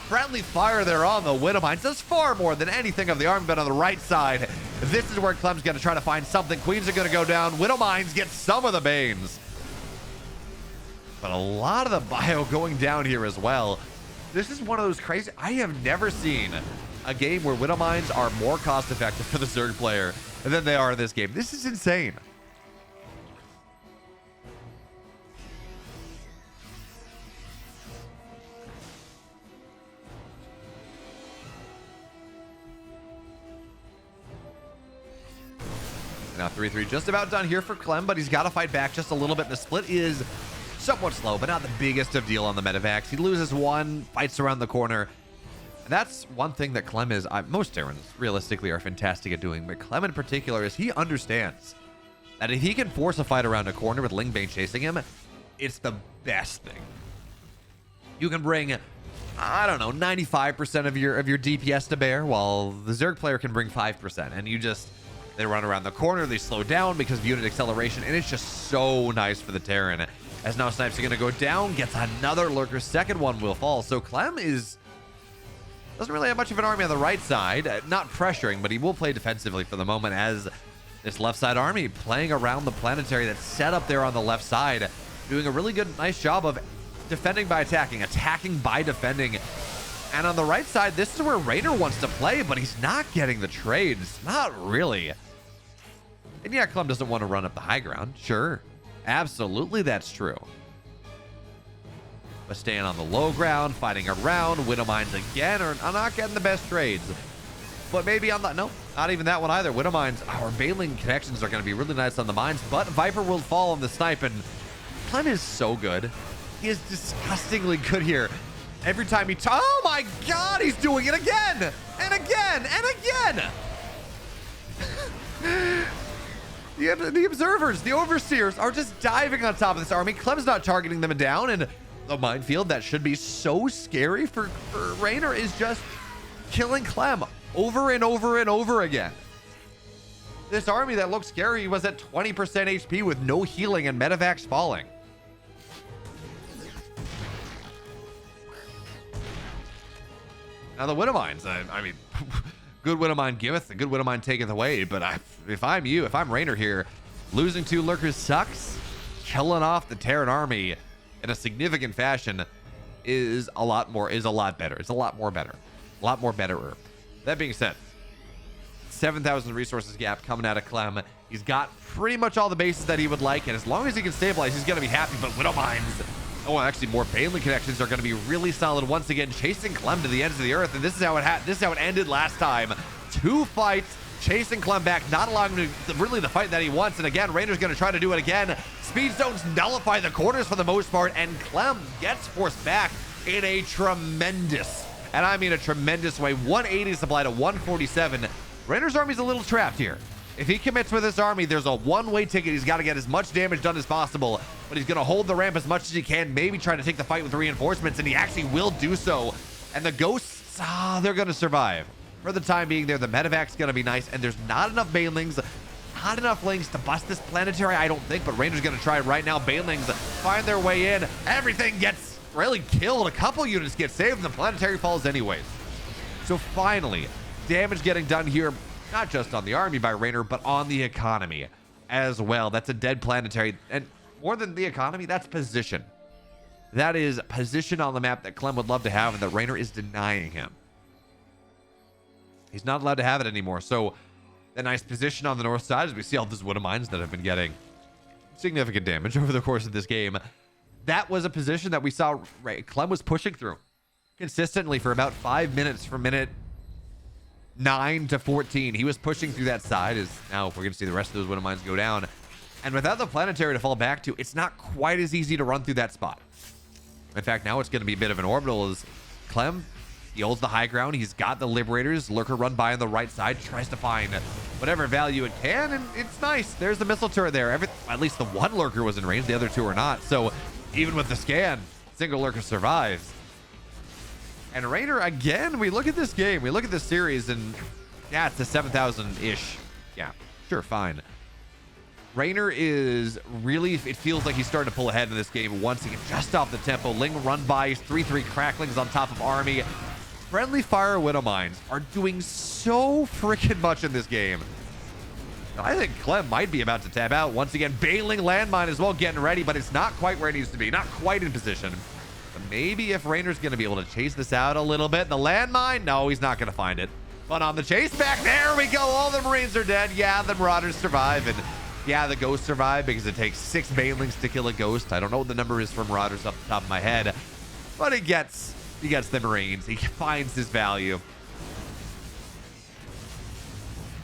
S1: friendly fire there on the Widowmines. Does far more than anything of the army, but on the right side, this is where Clem's going to try to find something. Queens are going to go down. Widowmines get some of the Banes. But a lot of the bio going down here as well. This is one of those crazy... I have never seen a game where Widowmines are more cost-effective for the Zerg player than they are in this game. This is insane. Now 3-3 just about done here for Clem, but he's got to fight back just a little bit. The split is somewhat slow, but not the biggest of deal on the medevacs. He loses 1, fights around the corner. And that's one thing that Clem is, most Terrans realistically are fantastic at doing, but Clem in particular is he understands that if he can force a fight around a corner with Lingbane chasing him, it's the best thing. You can bring, I don't know, 95% of your DPS to bear, while the Zerg player can bring 5%, and they run around the corner, they slow down because of unit acceleration, and it's just so nice for the Terran. As now Snipes are going to go down, gets another Lurker, second one will fall. So Clem is Doesn't really have much of an army on the right side. Not pressuring, but he will play defensively for the moment as this left side army playing around the planetary that's set up there on the left side, doing a really good, nice job of defending by attacking, attacking by defending. And on the right side, this is where Reynor wants to play, but he's not getting the trades. Not really. And yeah, Clem doesn't want to run up the high ground. Sure. Absolutely, that's true. But staying on the low ground, fighting around, Widow Mines again, are not getting the best trades. But maybe on the... No, not even that one either. Widow Mines, our bailing connections are going to be really nice on the mines, but Viper will fall on the snipe, and Clem is so good. He is disgustingly good here. Every time he... Oh my god, he's doing it again! And again! And again! The observers, the overseers are just diving on top of this army. Clem's not targeting them down, and the minefield that should be so scary for Reynor is just killing Clem over and over and over again. This army that looked scary was at 20% HP with no healing and medevacs falling. Now the Widow Mines, I mean, good Widow Mine giveth, a good Widow Mine taketh away. But if I'm you, if I'm Reynor here, losing 2 lurkers sucks. Killing off the Terran army in a significant fashion is a lot better. It's a lot more better. A lot more betterer. That being said, 7,000 resources gap coming out of Clem. He's got pretty much all the bases that he would like, and as long as he can stabilize, he's going to be happy. But Widow Mines, oh, actually more bailing connections are going to be really solid once again, chasing Clem to the ends of the earth. And this is how it ended last time. 2 fights, chasing Clem back, not allowing him to really the fight that he wants. And again, Reynor's going to try to do it again. Speed zones nullify the corners for the most part, and Clem gets forced back in a tremendous, and I mean a tremendous way. 180 supply to 147. Reynor's army's a little trapped here. If he commits with this army, there's a one-way ticket. He's got to get as much damage done as possible, but he's going to hold the ramp as much as he can, maybe try to take the fight with reinforcements, and he actually will do so. And the ghosts, they're going to survive. For the time being there, the medevac's going to be nice, and there's not enough banelings, not enough links to bust this planetary, I don't think, but Reynor's going to try right now. Banelings find their way in. Everything gets really killed. A couple units get saved, and the planetary falls anyways. So finally, damage getting done here, not just on the army by Reynor, but on the economy as well. That's a dead planetary, and more than the economy, that's position. That is position on the map that Clem would love to have, and that Reynor is denying him. He's not allowed to have it anymore. So a nice position on the north side, as we see all these Widow Mines that have been getting significant damage over the course of this game. That was a position that we saw Clem was pushing through consistently for about 5 minutes, from minute 9 to 14. He was pushing through that side. As now we're going to see the rest of those Widow Mines go down. And without the planetary to fall back to, it's not quite as easy to run through that spot. In fact, now it's going to be a bit of an orbital as Clem, he holds the high ground. He's got the Liberators. Lurker run by on the right side, tries to find whatever value it can, and it's nice. There's the missile turret there. At least the one Lurker was in range. The other 2 are not. So even with the scan, single Lurker survives. And Reynor, again, we look at this game, we look at this series, and yeah, it's a 7,000-ish. Yeah, sure, fine. Reynor is really, it feels like he's starting to pull ahead in this game once again, just off the tempo. Ling run by, 3-3 cracklings on top of army. Friendly fire Widow Mines are doing so freaking much in this game. I think Clem might be about to tab out once again. Bailing landmine as well, getting ready, but it's not quite where it needs to be. Not quite in position. But maybe if Reynor's going to be able to chase this out a little bit. The landmine, no, he's not going to find it. But on the chase back, there we go. All the Marines are dead. Yeah, the Marauders survive, and yeah, the Ghosts survive because it takes 6 Banelings to kill a Ghost. I don't know what the number is for Marauders off the top of my head, but he gets the Marines. He finds his value.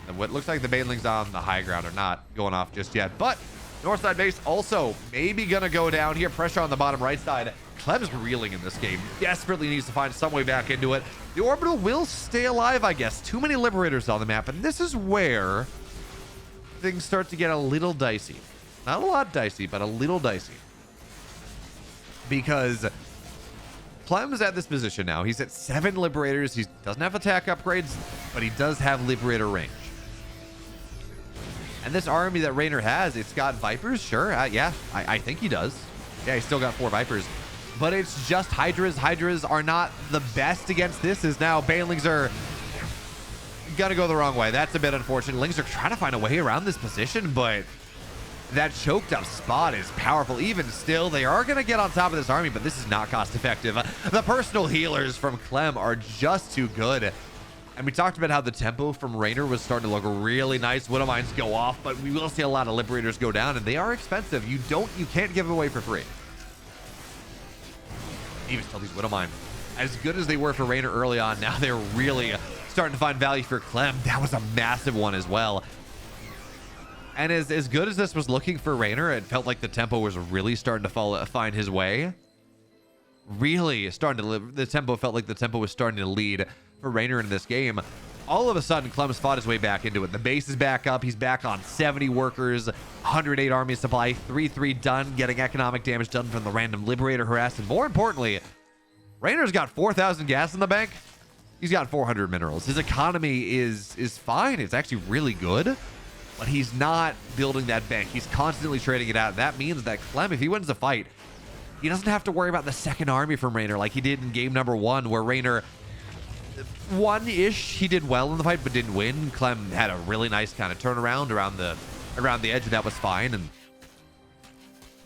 S1: And what looks like the Banelings on the high ground are not going off just yet, but north side base also maybe gonna go down here. Pressure on the bottom right side. Clem's reeling in this game. Desperately needs to find some way back into it. The orbital will stay alive, I guess. Too many Liberators on the map, and this is where things start to get a little dicey. Not a lot dicey, but a little dicey. Because Clem's at this position now. He's at 7 Liberators. He doesn't have attack upgrades, but he does have Liberator range. And this army that Reynor has, it's got Vipers, sure. Yeah, I think he does. Yeah, he's still got 4 Vipers. but it's just Hydras. Hydras are not the best against this, as now Banelings are gonna go the wrong way. That's a bit unfortunate. Lings are trying to find a way around this position, but that choked up spot is powerful. Even still, they are gonna get on top of this army, but this is not cost effective. The personal healers from Clem are just too good. And we talked about how the tempo from Reynor was starting to look really nice. Widowmines go off, but we will see a lot of Liberators go down, and they are expensive. You can't give them away for free. Even still, these Widowmines, as good as they were for Reynor early on, now they're really starting to find value for Clem. That was a massive one as well. And as good as this was looking for Reynor, it felt like the tempo was really starting to find his way. Really starting to live. The tempo felt like the tempo was starting to lead for Reynor in this game. All of a sudden, Clem's fought his way back into it. The base is back up. He's back on 70 workers, 108 army supply, 3-3 done, getting economic damage done from the random Liberator harass. And more importantly, Reynor's got 4,000 gas in the bank. He's got 400 minerals. His economy is fine. It's actually really good, but he's not building that bank. He's constantly trading it out. That means that Clem, if he wins the fight, he doesn't have to worry about the second army from Reynor like he did in game number 1, where Reynor one-ish, he did well in the fight but didn't win. Clem had a really nice kind of turnaround around the edge, and that was fine. And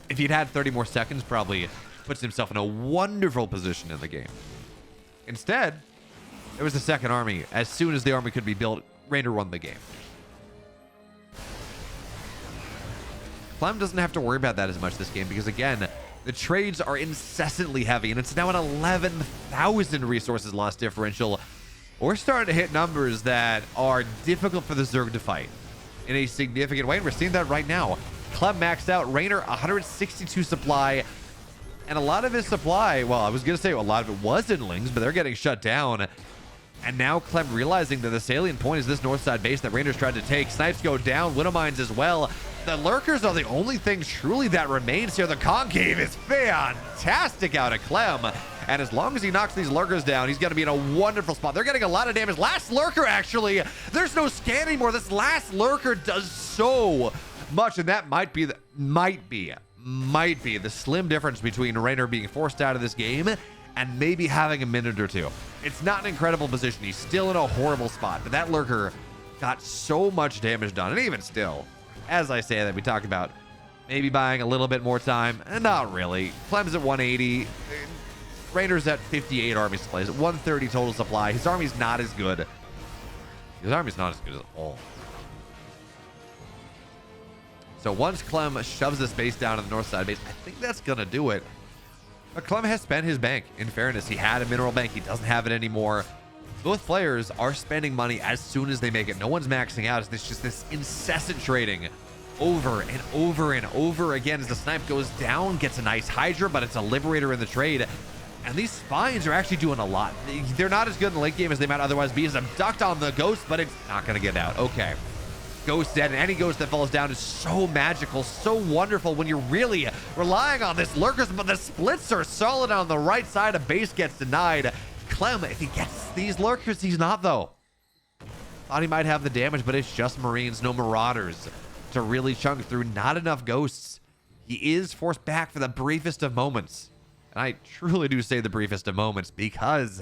S1: if he'd had 30 more seconds, probably puts himself in a wonderful position in the game. Instead, it was the second army. As soon as the army could be built, Reynor won the game. Clem doesn't have to worry about that as much this game because, again, the trades are incessantly heavy, and it's now an 11,000 resources loss differential. We're starting to hit numbers that are difficult for the Zerg to fight in a significant way, and we're seeing that right now. Clem maxed out. Reynor, 162 supply, and a lot of his supply, well, I was going to say a lot of it was in Lings, but they're getting shut down. And now Clem realizing that the salient point is this north side base that Reynor's tried to take. Snipes go down, Widowmines as well. The lurkers are the only thing truly that remains here. The concave is fantastic out of Clem. And as long as he knocks these lurkers down, he's going to be in a wonderful spot. They're getting a lot of damage. Last lurker, actually. There's no scan anymore. This last lurker does so much. And that might be the slim difference between Reynor being forced out of this game and maybe having a minute or two. It's not an incredible position. He's still in a horrible spot, but that lurker got so much damage done. And even still, as I say that, we talk about maybe buying a little bit more time, and not really. Clem's at 180. Reynor's at 58 army supplies, at 130 total supply. His army's not as good. His army's not as good at all. So once Clem shoves this base down to the north side base, I think that's going to do it. But Clem has spent his bank. In fairness, he had a mineral bank. He doesn't have it anymore. Both players are spending money as soon as they make it. No one's maxing out. It's just this incessant trading over and over and over again as the snipe goes down, gets a nice Hydra, but it's a Liberator in the trade. And these spines are actually doing a lot. They're not as good in the late game as they might otherwise be. As abduct on the ghost, but it's not going to get out. Okay. Ghost dead, and any ghost that falls down is so magical, so wonderful when you're really relying on this lurkers, but the splits are solid on the right side. A base gets denied. Clem, if he gets these lurkers, he's not though. Thought he might have the damage, but it's just Marines, no Marauders to really chunk through. Not enough ghosts. He is forced back for the briefest of moments. And I truly do say the briefest of moments because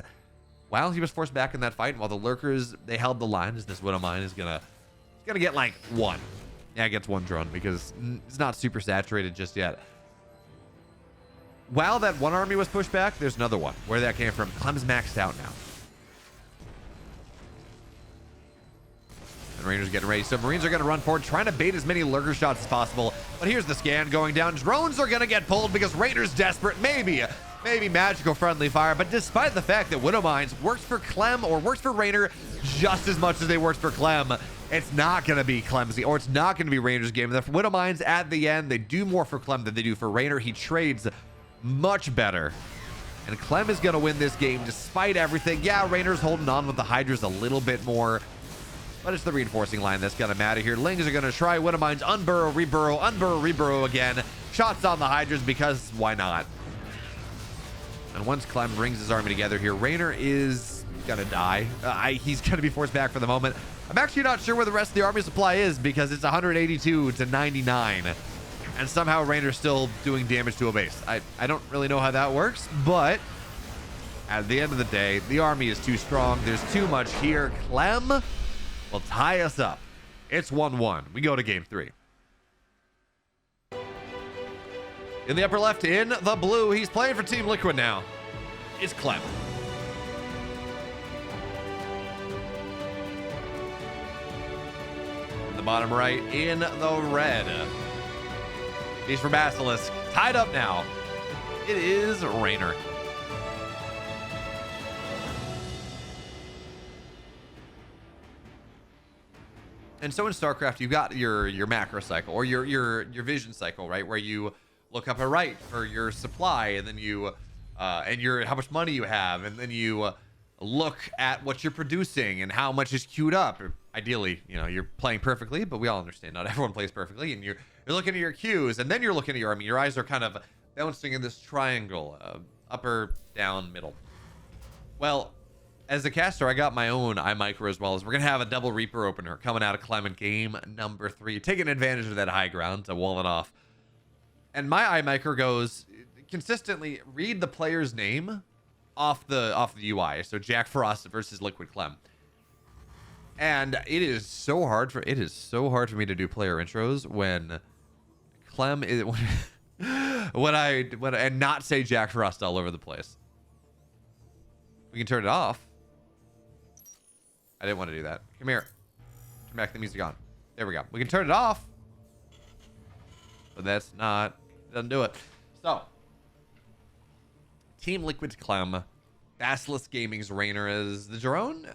S1: while he was forced back in that fight, while the lurkers, they held the line, as this Widowmine is gonna get like one. Yeah, it gets one drone because it's not super saturated just yet. While that one army was pushed back, there's another one. Where that came from, Clem's maxed out now. And Reynor's getting ready. So Marines are going to run forward, trying to bait as many lurker shots as possible. But here's the scan going down. Drones are going to get pulled because Reynor's desperate. Maybe magical friendly fire. But despite the fact that Widowmines works for Clem or works for Reynor just as much as they worked for Clem, it's not going to be Clem's, or it's not going to be Reynor's game. The Widowmines at the end, they do more for Clem than they do for Reynor. He trades much better. And Clem is going to win this game despite everything. Yeah, Reynor's holding on with the Hydras a little bit more, but it's the reinforcing line that's going to matter here. Lings are going to try Widowmines, unburrow, reburrow again. Shots on the Hydras because why not? And once Clem brings his army together here, Reynor is going to die. He's going to be forced back for the moment. I'm actually not sure where the rest of the army supply is because it's 182 to 99. and somehow Reynor's still doing damage to a base. I don't really know how that works, but at the end of the day, the army is too strong. There's too much here. Clem will tie us up. It's 1-1. We go to game 3. In the upper left, in the blue, he's playing for Team Liquid now. It's Clem. In the bottom right, in the red, he's for Basilisk. Tied up now. It is Reynor. And so in Starcraft, you've got your macro cycle, or your vision cycle, right? Where you look up a right for your supply, and then you and your how much money you have, and then you look at what you're producing and how much is queued up. Ideally, you know, you're playing perfectly, but we all understand not everyone plays perfectly, and you're looking at your queues, and then you're looking at your army. Your eyes are kind of bouncing in this triangle, upper, down, middle. Well, as a caster, I got my own eye micro as well. As we're gonna have a double Reaper opener coming out of Clem in game number 3, taking advantage of that high ground to wall it off. And my eye micro goes consistently read the player's name off the UI. So Jack Frost versus Liquid Clem. And it is so hard for me to do player intros when Clem is and not say Jack Frost all over the place. We can turn it off. I didn't want to do that. Come here. Turn back the music on. There we go. We can turn it off. But that's not... doesn't do it. So. Team Liquid's Clem. Basilisk Gaming's Reynor as the drone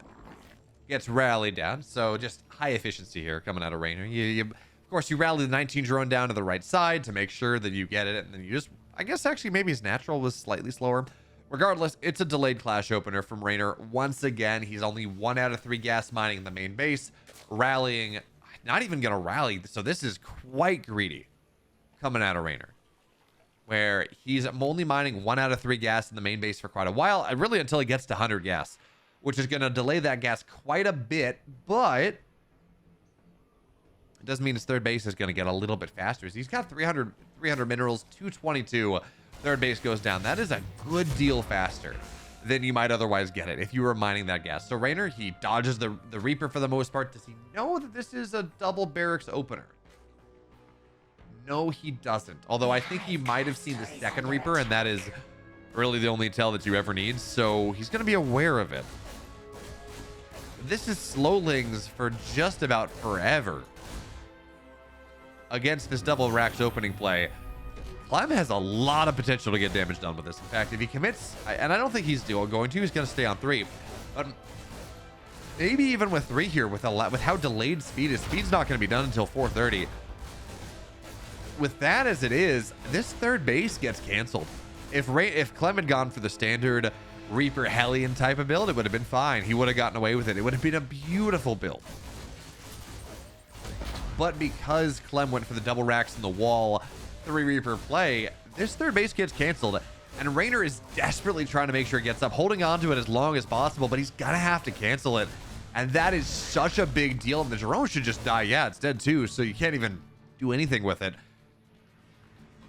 S1: gets rallied down. So just high efficiency here coming out of Reynor. Of course, you rally the 19 drone down to the right side to make sure that you get it. And then you just... I guess actually maybe his natural was slightly slower. Regardless, it's a delayed clash opener from Reynor. Once again, he's only 1 out of 3 gas mining the main base. Rallying, not even going to rally. So this is quite greedy coming out of Reynor. Where he's only mining 1 out of 3 gas in the main base for quite a while. Really until he gets to 100 gas. Which is going to delay that gas quite a bit. But it does mean his third base is going to get a little bit faster. So he's got 300 minerals, 222. Third base goes down. That is a good deal faster than you might otherwise get it if you were mining that gas. So Reynor, he dodges the Reaper for the most part. Does he know that this is a double barracks opener? No, he doesn't. Although I think he might have seen the second Reaper, and that is really the only tell that you ever need. So he's going to be aware of it. This is slowlings for just about forever against this double racks opening play. Clem has a lot of potential to get damage done with this. In fact, if he commits, and I don't think he's going to, he's going to stay on 3. But maybe even with 3 here, with how delayed speed is, speed's not going to be done until 4:30. With that as it is, this third base gets canceled. If Clem had gone for the standard Reaper Hellion type of build, it would have been fine. He would have gotten away with it. It would have been a beautiful build. But because Clem went for the double racks in the wall, 3 Reaper play, this third base gets canceled, and Reynor is desperately trying to make sure it gets up, holding on to it as long as possible, but he's gonna have to cancel it, and that is such a big deal. And the drone should just die. Yeah, it's dead too, so you can't even do anything with it.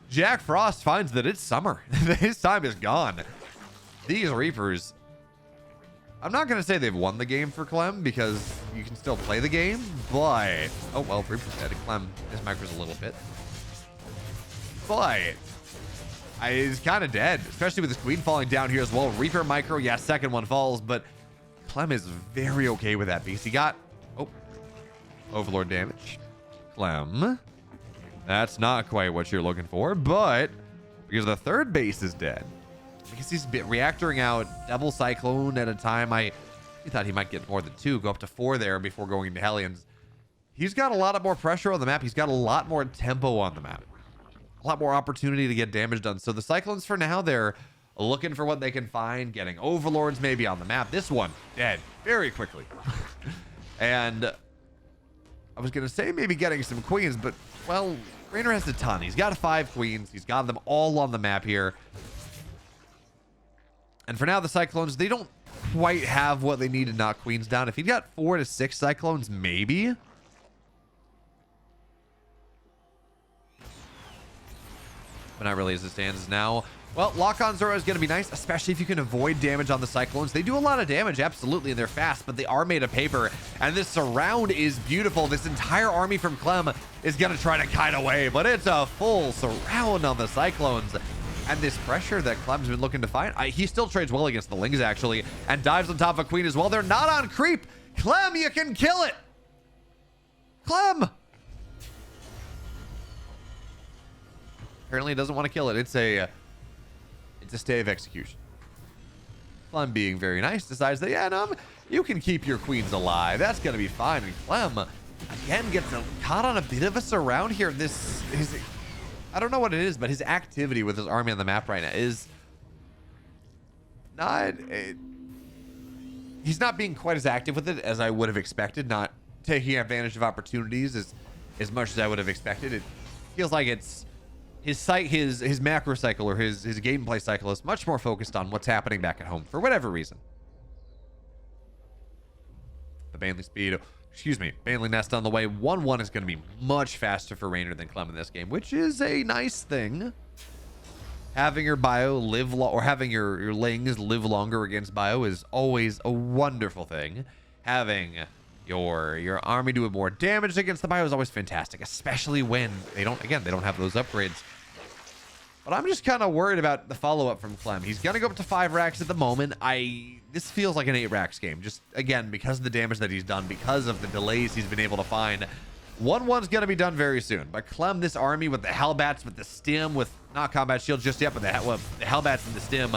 S1: Jack Frost finds that it's summer. His time is gone. These Reapers, I'm not gonna say they've won the game for Clem, because you can still play the game, but oh well, Reaper's dead. Clem, his micro's a little bit. But he's kind of dead, especially with his queen falling down here as well. Reaper micro, yeah, second one falls, but Clem is very okay with that beast. He got, Overlord damage. Clem, that's not quite what you're looking for, but because the third base is dead, because he's reactoring out double Cyclone at a time, I thought he might get more than 2, go up to 4 there before going into Hellions. He's got a lot more pressure on the map. He's got a lot more tempo on the map. A lot more opportunity to get damage done. So the Cyclones for now, they're looking for what they can find, getting Overlords maybe on the map. This one dead very quickly. And I was gonna say maybe getting some queens, but well, Reynor has a ton. He's got 5 queens. He's got them all on the map here. And for now, the Cyclones, they don't quite have what they need to knock queens down. If he got 4 to 6 Cyclones, maybe. but not really as it stands now. Well, lock-on Zoro is going to be nice, especially if you can avoid damage on the Cyclones. They do a lot of damage, absolutely, and they're fast, but they are made of paper. And this surround is beautiful. This entire army from Clem is going to try to kite away, but it's a full surround on the Cyclones. And this pressure that Clem's been looking to find, he still trades well against the Lings, actually, and dives on top of Queen as well. They're not on creep. Clem, you can kill it. Clem. Apparently he doesn't want to kill it. It's a stay of execution. Clem, being very nice, decides that, yeah, no, you can keep your queens alive. That's going to be fine. And Clem, again, gets caught on a bit of a surround here. I don't know what it is, but his activity with his army on the map right now is not... he's not being quite as active with it as I would have expected, not taking advantage of opportunities as much as I would have expected. It feels like it's his macro cycle or his gameplay cycle is much more focused on what's happening back at home for whatever reason. The Banley Nest on the way. 1-1 is going to be much faster for Reynor than Clem in this game, which is a nice thing. Having your bio live or having your Lings live longer against bio is always a wonderful thing. Having your army do more damage against the bio is always fantastic, especially when they don't have those upgrades. But I'm just kind of worried about the follow-up from Clem. He's going to go up to 5 racks at the moment. This feels like an 8 racks game. Just, again, because of the damage that he's done, because of the delays he's been able to find. 1-1's going to be done very soon. But Clem, this army with the Hellbats, with the stim, with not combat shields just yet, but the Hellbats and the stim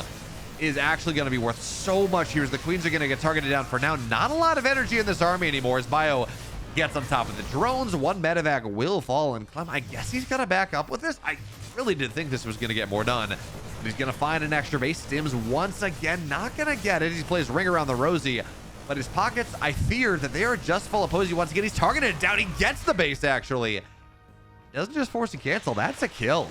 S1: is actually going to be worth so much here as the queens are going to get targeted down for now. Not a lot of energy in this army anymore as Bio gets on top of the drones. 1 medevac will fall, and Clem, I guess he's going to back up with this. I really did think this was going to get more done. But he's going to find an extra base. Stims once again, not going to get it. He plays Ring Around the Rosie, but his pockets, I fear that they are just full of Posey. Once again, he's targeted down. He gets the base, actually. Doesn't just force a cancel. That's a kill.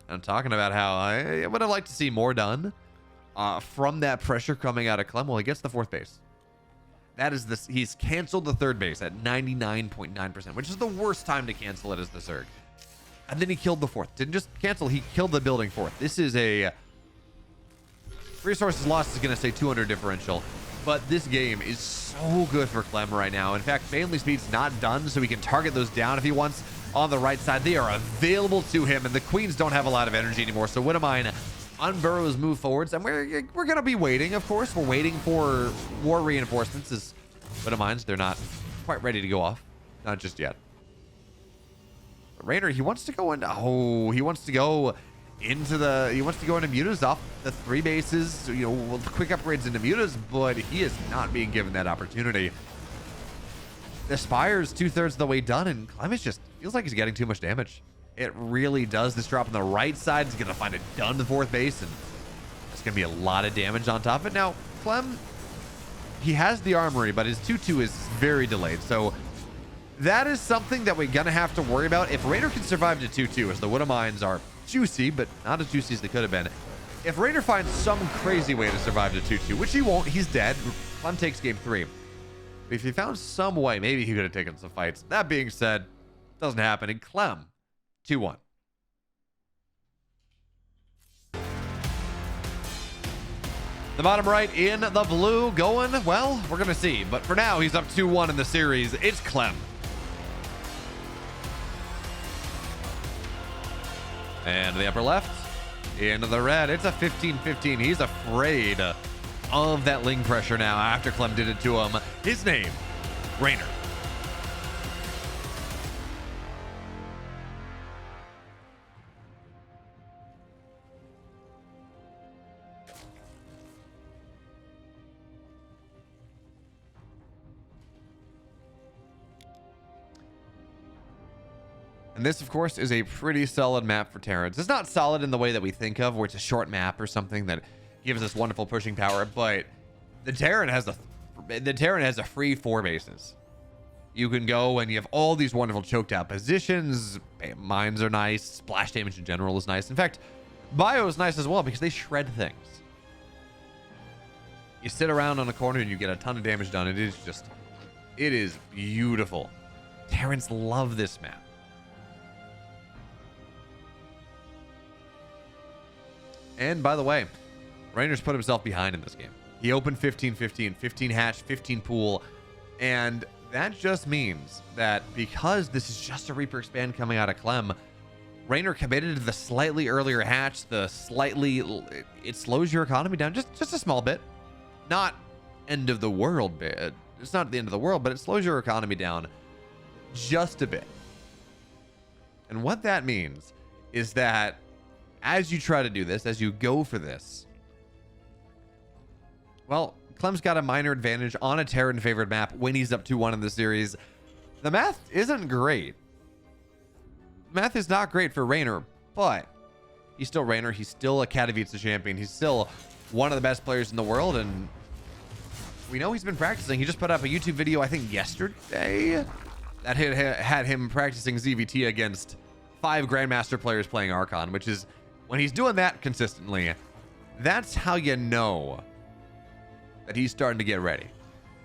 S1: I'm talking about how I would have liked to see more done from that pressure coming out of Clem. Well, he gets the 4th base. That is this. He's canceled the 3rd base at 99.9%, which is the worst time to cancel it as the Zerg. And then he killed the 4th. Didn't just cancel, he killed the building 4th. This is a resources lost is going to say 200 differential, but this game is so good for Clem right now. In fact, Banley Speed's not done, so he can target those down if he wants. On the right side, they are available to him, and the queens don't have a lot of energy anymore. So Widowmine unburrows move forwards, and we're going to be waiting, of course. We're waiting for war reinforcements as Widowmines, they're not quite ready to go off. Not just yet. But Reynor, he wants to go into... Oh, he wants to go into mutas off the 3 bases, with quick upgrades into mutas, but he is not being given that opportunity. The Spire's 2/3 of the way done, and Clem just feels like he's getting too much damage. It really does. This drop on the right side is going to find it done the 4th base, and it's going to be a lot of damage on top of it. Now, Clem, he has the armory, but his 2/2 is very delayed, so that is something that we're going to have to worry about. If Reynor can survive to 2/2, as the Widowmines are juicy, but not as juicy as they could have been. If Reynor finds some crazy way to survive to 2/2, which he won't, he's dead. Clem takes game 3. If he found some way, maybe he could have taken some fights. That being said, doesn't happen. And Clem, 2-1. The bottom right in the blue going, well, we're going to see. But for now, he's up 2-1 in the series. It's Clem. And the upper left, into the red. It's a 15-15. He's afraid of that Ling pressure now after Clem did it to him. His name, Reynor. And this, of course, is a pretty solid map for Terrans. It's not solid in the way that we think of, where it's a short map or something that gives us wonderful pushing power, but the Terran has a free 4 bases. You can go and you have all these wonderful choked out positions. Mines are nice. Splash damage in general is nice. In fact, bio is nice as well because they shred things. You sit around on a corner and you get a ton of damage done. It is just It is beautiful. Terrans love this map. And by the way, Reynor's put himself behind in this game. He opened 15-15, 15 hatch, 15 pool, and that just means that because this is just a Reaper expand coming out of Clem, Reynor committed to the slightly earlier hatch, it slows your economy down just a small bit. Not end of the world bit. It's not the end of the world, but it slows your economy down just a bit. And what that means is that as you try to do this, as you go for this, well, Clem's got a minor advantage on a Terran favored map when he's up 2-1 in the series. The math isn't great. Math is not great for Reynor, but he's still Reynor. He's still a Katowice champion. He's still one of the best players in the world, and we know he's been practicing. He just put up a YouTube video, I think yesterday, that had him practicing ZvT against 5 Grandmaster players playing Archon, which is, when he's doing that consistently, that's how you know that he's starting to get ready.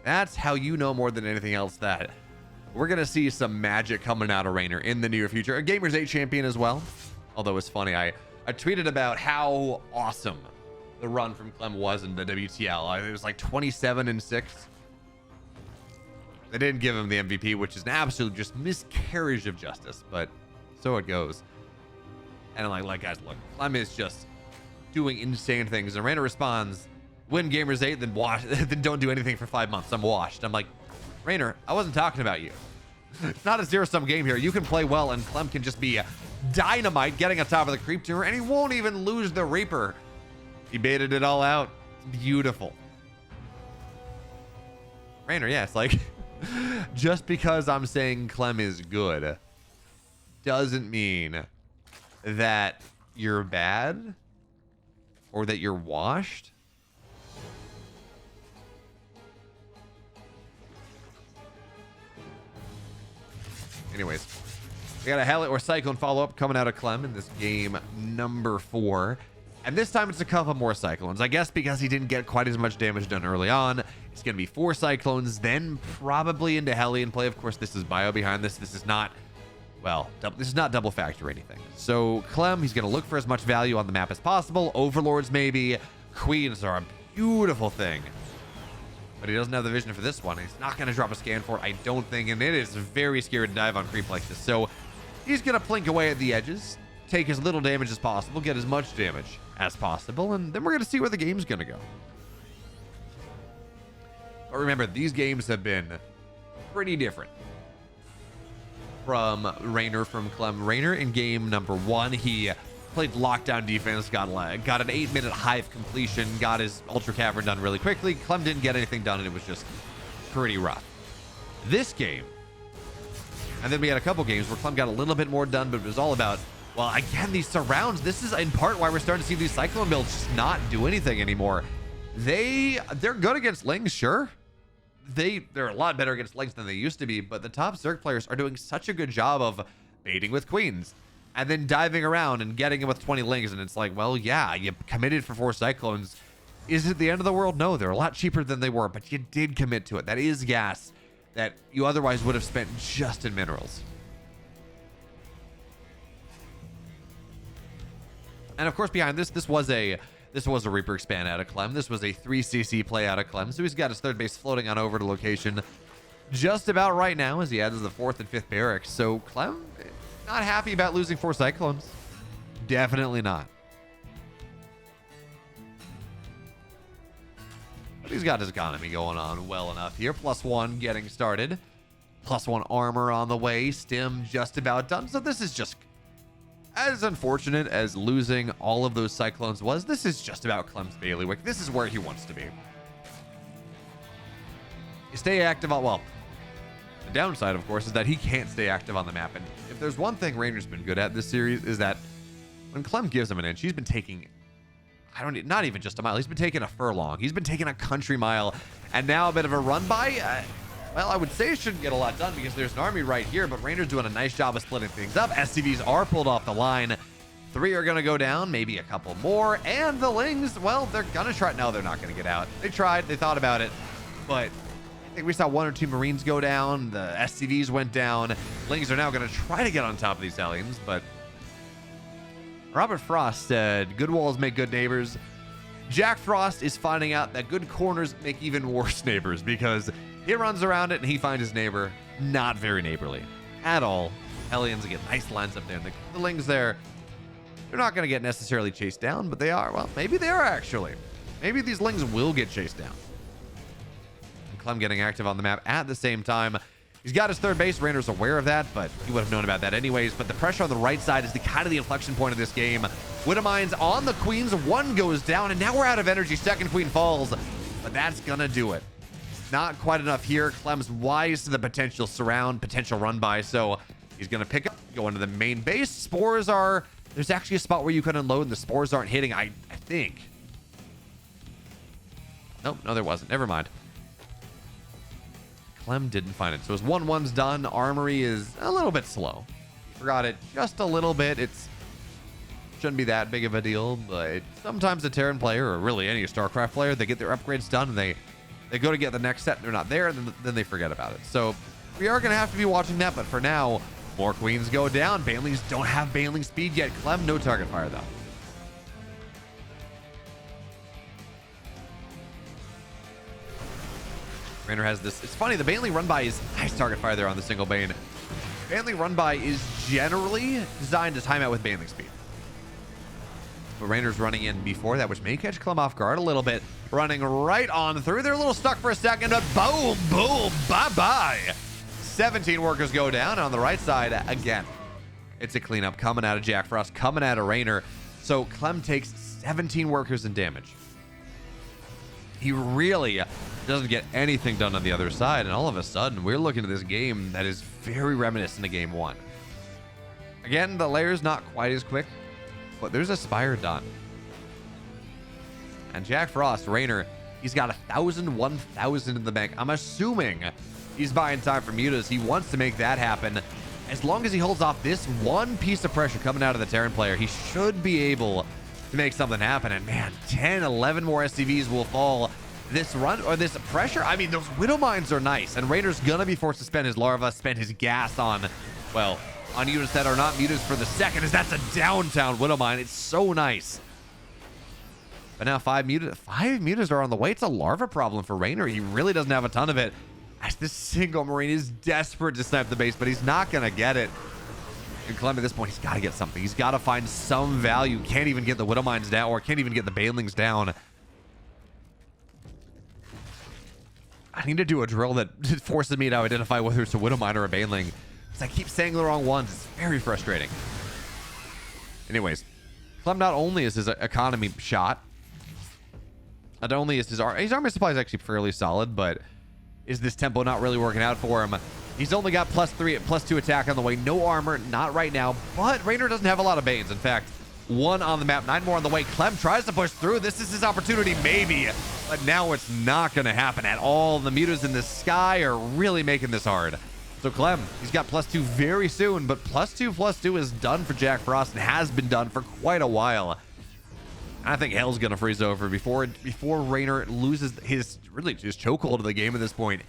S1: That's how you know more than anything else that we're going to see some magic coming out of Reynor in the near future. A Gamers 8 champion as well. Although it's funny, I tweeted about how awesome the run from Clem was in the WTL. It was like 27-6. They didn't give him the MVP, which is an absolute just miscarriage of justice, but so it goes. And I'm like, guys, look, Clem is just doing insane things. And Reynor responds, win Gamers 8, then wash, then don't do anything for 5 months. I'm washed. I'm like, Reynor, I wasn't talking about you. It's not a zero-sum game here. You can play well, and Clem can just be dynamite getting on top of the creep tour, and he won't even lose the Reaper. He baited it all out. It's beautiful. Reynor, yeah, it's like, just because I'm saying Clem is good doesn't mean that you're bad or that you're washed. Anyways, we got a Hellet or Cyclone follow-up coming out of Clem in this game number 4. And this time it's a couple more Cyclones. I guess because he didn't get quite as much damage done early on, it's going to be 4 Cyclones, then probably into Hellion play. Of course, this is Bio behind this. This is not, well, this is not double factor or anything. So Clem, he's going to look for as much value on the map as possible. Overlords maybe. Queens are a beautiful thing. But he doesn't have the vision for this one. He's not going to drop a scan for it, I don't think. And it is very scary to dive on creep like this. So he's going to plink away at the edges, take as little damage as possible, get as much damage as possible, and then we're going to see where the game's going to go. But remember, these games have been pretty different from Reynor from Clem. Reynor in game number 1, he played lockdown defense, got an 8-minute hive completion, got his Ultra Cavern done really quickly. Clem didn't get anything done, and it was just pretty rough. This game, and then we had a couple games where Clem got a little bit more done, but it was all about, well, again, these surrounds. This is in part why we're starting to see these Cyclone builds just not do anything anymore. They're good against Lings, sure. They're a lot better against Lings than they used to be, but the top Zerg players are doing such a good job of baiting with Queens and then diving around and getting him with 20 Lings, and it's like, well, yeah, you committed for 4 Cyclones. Is it the end of the world? No, they're a lot cheaper than they were, but you did commit to it. That is gas that you otherwise would have spent just in minerals. And of course, behind this was a Reaper expand out of Clem. This was a 3cc play out of Clem, so he's got his third base floating on over to location just about right now as he adds the 4th and 5th barracks. So Clem, not happy about losing 4 Cyclones. Definitely not. But he's got his economy going on well enough here. +1 getting started. +1 armor on the way. Stim just about done. So this is just as unfortunate as losing all of those Cyclones was. This is just about Clem's bailiwick. This is where he wants to be. You stay active on, well, the downside, of course, is that he can't stay active on the map. And if there's one thing Reynor's been good at this series, is that when Clem gives him an inch, he's been taking, not even just a mile, he's been taking a furlong. He's been taking a country mile, and now a bit of a run by. Well, I would say it shouldn't get a lot done because there's an army right here, but Reynor's doing a nice job of splitting things up. SCVs are pulled off the line. 3 are going to go down, maybe a couple more. And the Lings, well, they're going to try. No, they're not going to get out. They tried. They thought about it. But I think we saw 1 or 2 Marines go down. The SCVs went down. Lings are now going to try to get on top of these aliens, but Robert Frost said, good walls make good neighbors. Jack Frost is finding out that good corners make even worse neighbors, because he runs around it and he finds his neighbor not very neighborly at all. Hellions get nice lines up there. And the Lings there, they're not going to get necessarily chased down, but they are. Well, maybe they are actually. Maybe these Lings will get chased down. And Clem getting active on the map at the same time. He's got his third base. Reynor's aware of that, but he would have known about that anyways. But the pressure on the right side is the kind of the inflection point of this game. Widowmines on the queens. One goes down, and now we're out of energy. Second queen falls, but that's gonna do it. Not quite enough here. Clem's wise to the potential surround, potential run by, so he's gonna pick up, go into the main base. Spores are, there's actually a spot where you can unload, and the spores aren't hitting, I think. Nope, no, there wasn't. Never mind. Clem didn't find it. So his 1-1's done. Armory is a little bit slow. Forgot it just a little bit. It's shouldn't be that big of a deal, but sometimes a Terran player, or really any StarCraft player, they get their upgrades done and they go to get the next set and they're not there, and then they forget about it. So we are going to have to be watching that, but for now, more queens go down. Banelings don't have Baneling speed yet. Clem, no target fire though. Reynor has this. It's funny, the Baneling run by is nice target fire there on the single Bane. Baneling run by is generally designed to time out with Baneling speed. But Reynor's running in before that, which may catch Clem off guard a little bit. Running right on through. They're a little stuck for a second, but boom, boom, bye-bye. 17 workers go down. And on the right side, again, it's a cleanup coming out of Jack Frost, coming out of Reynor. So Clem takes 17 workers in damage. He really doesn't get anything done on the other side, and all of a sudden we're looking at this game that is very reminiscent of game 1. Again, the layer's not quite as quick, but there's a spire done. And Jack Frost, Reynor, he's got 1,000 in the bank. I'm assuming he's buying time for mutas. He wants to make that happen. As long as he holds off this one piece of pressure coming out of the Terran player, he should be able to make something happen. And man, 10, 11 more SCVs will fall. This run, or this pressure, I mean, those Widow Mines are nice, and Reynor's gonna be forced to spend his larva, spend his gas on, well, on units that are not mutas for the second, as that's a downtown Widow Mine. It's so nice. But now 5 mutas are on the way. It's a larva problem for Reynor. He really doesn't have a ton of it, as this single Marine is desperate to snipe the base, but he's not gonna get it. And Clem at this point, he's got to get something. He's got to find some value. Can't even get the Widow Mines down, or can't even get the Banelings down. I need to do a drill that forces me to identify whether it's a Widow Mine or a Baneling, because I keep saying the wrong ones. It's very frustrating. Anyways, Clem not only is his economy shot, not only is his army supply is actually fairly solid, but is this tempo not really working out for him? He's only got +3, +2 attack on the way. No armor, not right now, but Reynor doesn't have a lot of Banes. In fact, 1 on the map, 9 more on the way. Clem tries to push through. This is his opportunity, maybe, but now it's not going to happen at all. The mutas in the sky are really making this hard. So Clem, he's got +2 very soon, but +2 is done for Jack Frost and has been done for quite a while. I think hell's going to freeze over before Reynor loses his chokehold of the game at this point.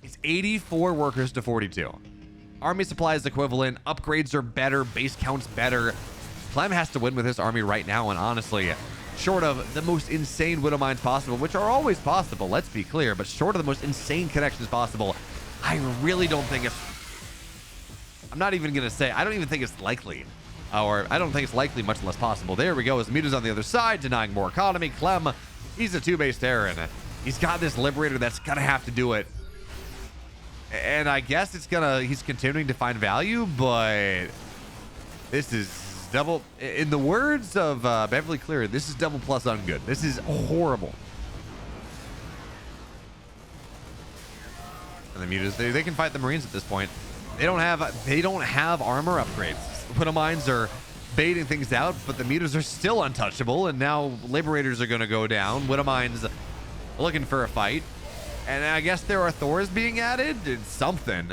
S1: It's 84 workers to 42. Army supply is equivalent. Upgrades are better. Base count's better. Clem has to win with his army right now, and honestly, short of the most insane Widow Mines possible, which are always possible, let's be clear, but short of the most insane connections possible, I really don't think it's... I'm not even going to say, I don't even think it's likely. Or I don't think it's likely, much less possible. There we go. As Muta's on the other side, denying more economy. Clem, he's a 2-base Terran. He's got this Liberator that's going to have to do it. And I guess he's continuing to find value, but this is double. In the words of Beverly Clear, this is double plus ungood. This is horrible. And the mutas, they can fight the Marines at this point. They don't have armor upgrades. Widow Mines are baiting things out, but the mutas are still untouchable, and now Liberators are going to go down. Widow Mines looking for a fight. And I guess there are Thors being added. It's something.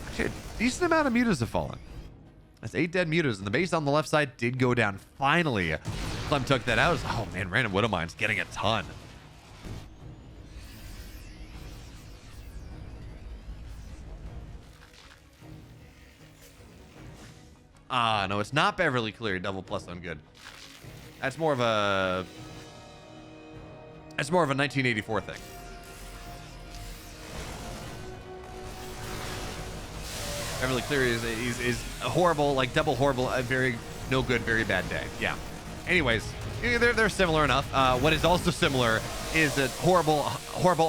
S1: Actually, a decent amount of mutas have fallen. That's 8 dead mutas, and the base on the left side did go down. Finally, Clem took that out. Oh man, random Widow Mines getting a ton. No, it's not Beverly Cleary, double plus on good. That's more of a 1984 thing. Beverly Cleary is a horrible, like double horrible, a very no good, very bad day. Yeah. Anyways, they're similar enough. What is also similar is a horrible,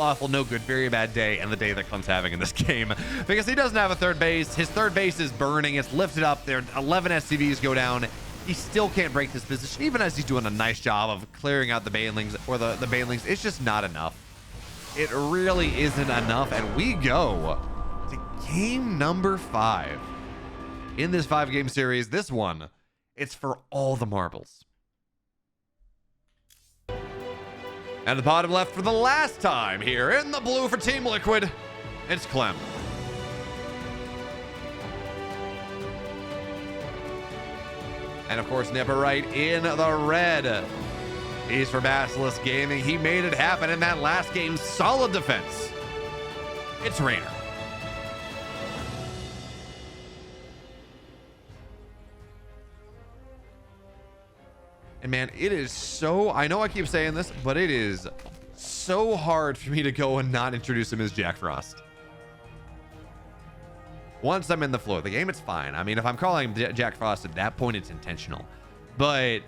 S1: awful, no good, very bad day, and the day that Clem's having in this game, because he doesn't have a third base. His third base is burning. It's lifted up. There, 11 SCVs go down. He still can't break this position, even as he's doing a nice job of clearing out the banelings or the banelings. It's just not enough. It really isn't enough, and we go to game number 5 in this 5-game series. This one, it's for all the marbles. And the bottom left for the last time here in the blue for Team Liquid, it's Clem. And of course, Nipper right in the red. He's for Basilisk Gaming. He made it happen in that last game. Solid defense. It's Reynor. And man, it is so, I know I keep saying this, but it is so hard for me to go and not introduce him as Jack Frost. Once I'm in the flow of the game, it's fine. I mean, if I'm calling him Jack Frost at that point, it's intentional. But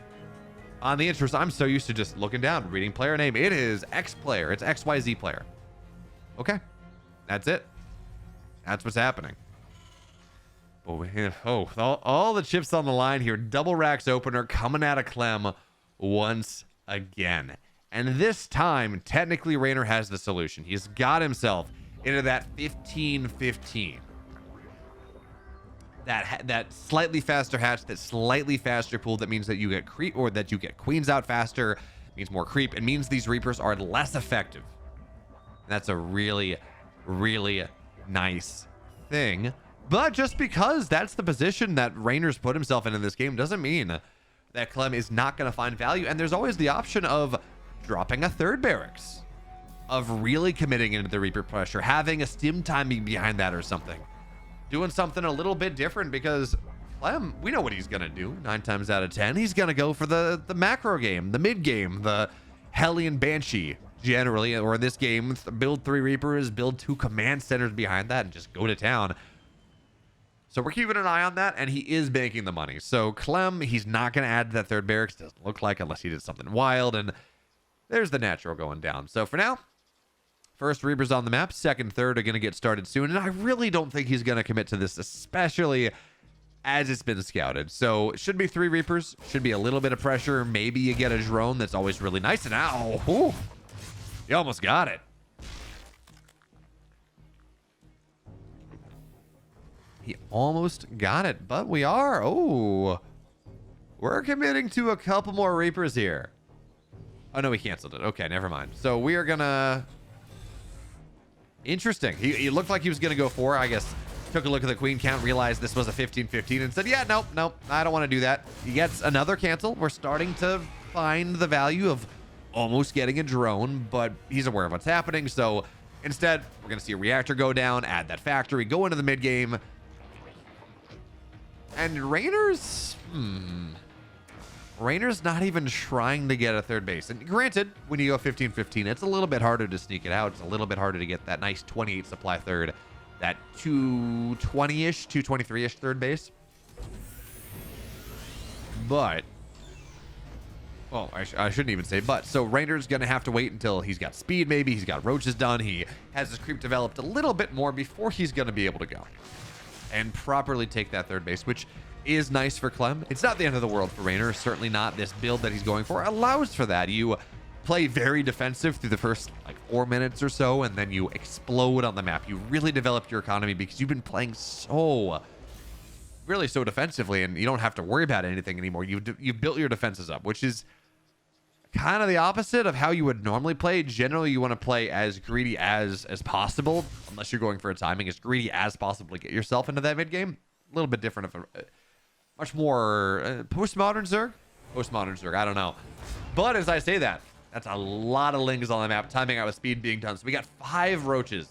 S1: on the intros, I'm so used to just looking down, reading player name. It is X player. It's XYZ player. Okay. That's it. That's what's happening. Oh, all the chips on the line here. Double racks opener coming out of Clem once again. And this time, technically, Reynor has the solution. He's got himself into that 15-15. That slightly faster hatch, that slightly faster pool. That means that you get creep, or that you get queens out faster. It means more creep. It means these Reapers are less effective. And that's a really, really nice thing. But just because that's the position that Reynor's put himself in this game doesn't mean that Clem is not going to find value. And there's always the option of dropping a third barracks, of really committing into the Reaper pressure, having a stim timing behind that or something. Doing something a little bit different, because Clem, we know what he's going to do 9 times out of 10. He's going to go for the macro game, the mid game, the Hellion Banshee generally, or in this game, build 3 Reapers, build 2 command centers behind that, and just go to town. So we're keeping an eye on that, and he is banking the money. So Clem, he's not going to add to that third barracks, doesn't look like, unless he did something wild, and there's the natural going down. So for now, first Reapers on the map, second, third are going to get started soon, and I really don't think he's going to commit to this, especially as it's been scouted. So it should be 3 Reapers, should be a little bit of pressure. Maybe you get a drone, that's always really nice, and ow, whew, you almost got it. He almost got it, but we're committing to a couple more Reapers here. Oh no, he canceled it. Okay, never mind. So we are gonna, interesting. He looked like he was gonna go 4. I guess took a look at the queen count, realized this was a 15-15, and said, yeah, nope, I don't want to do that. He gets another cancel. We're starting to find the value of almost getting a drone, but he's aware of what's happening. So instead, we're gonna see a reactor go down, add that factory, go into the mid game. And Reynor's not even trying to get a third base. And granted, when you go 15-15, it's a little bit harder to sneak it out. It's a little bit harder to get that nice 28 supply third, that 220-ish, 223-ish third base. But, well, I shouldn't even say but. So Reynor's going to have to wait until he's got speed maybe. He's got roaches done. He has his creep developed a little bit more before he's going to be able to go and properly take that third base, which is nice for Clem. It's not the end of the world for Reynor. Certainly not. This build that he's going for allows for that. You play very defensive through the first like 4 minutes or so, and then you explode on the map. You really develop your economy because you've been playing so defensively, and you don't have to worry about anything anymore. You've built your defenses up, which is kind of the opposite of how you would normally play. Generally, you want to play as greedy as possible, unless you're going for a timing, as greedy as possible to get yourself into that mid game. A little bit different of a much more postmodern Zerg. I don't know. But as I say that, that's a lot of lings on the map. Timing out with speed being done. So we got 5 roaches,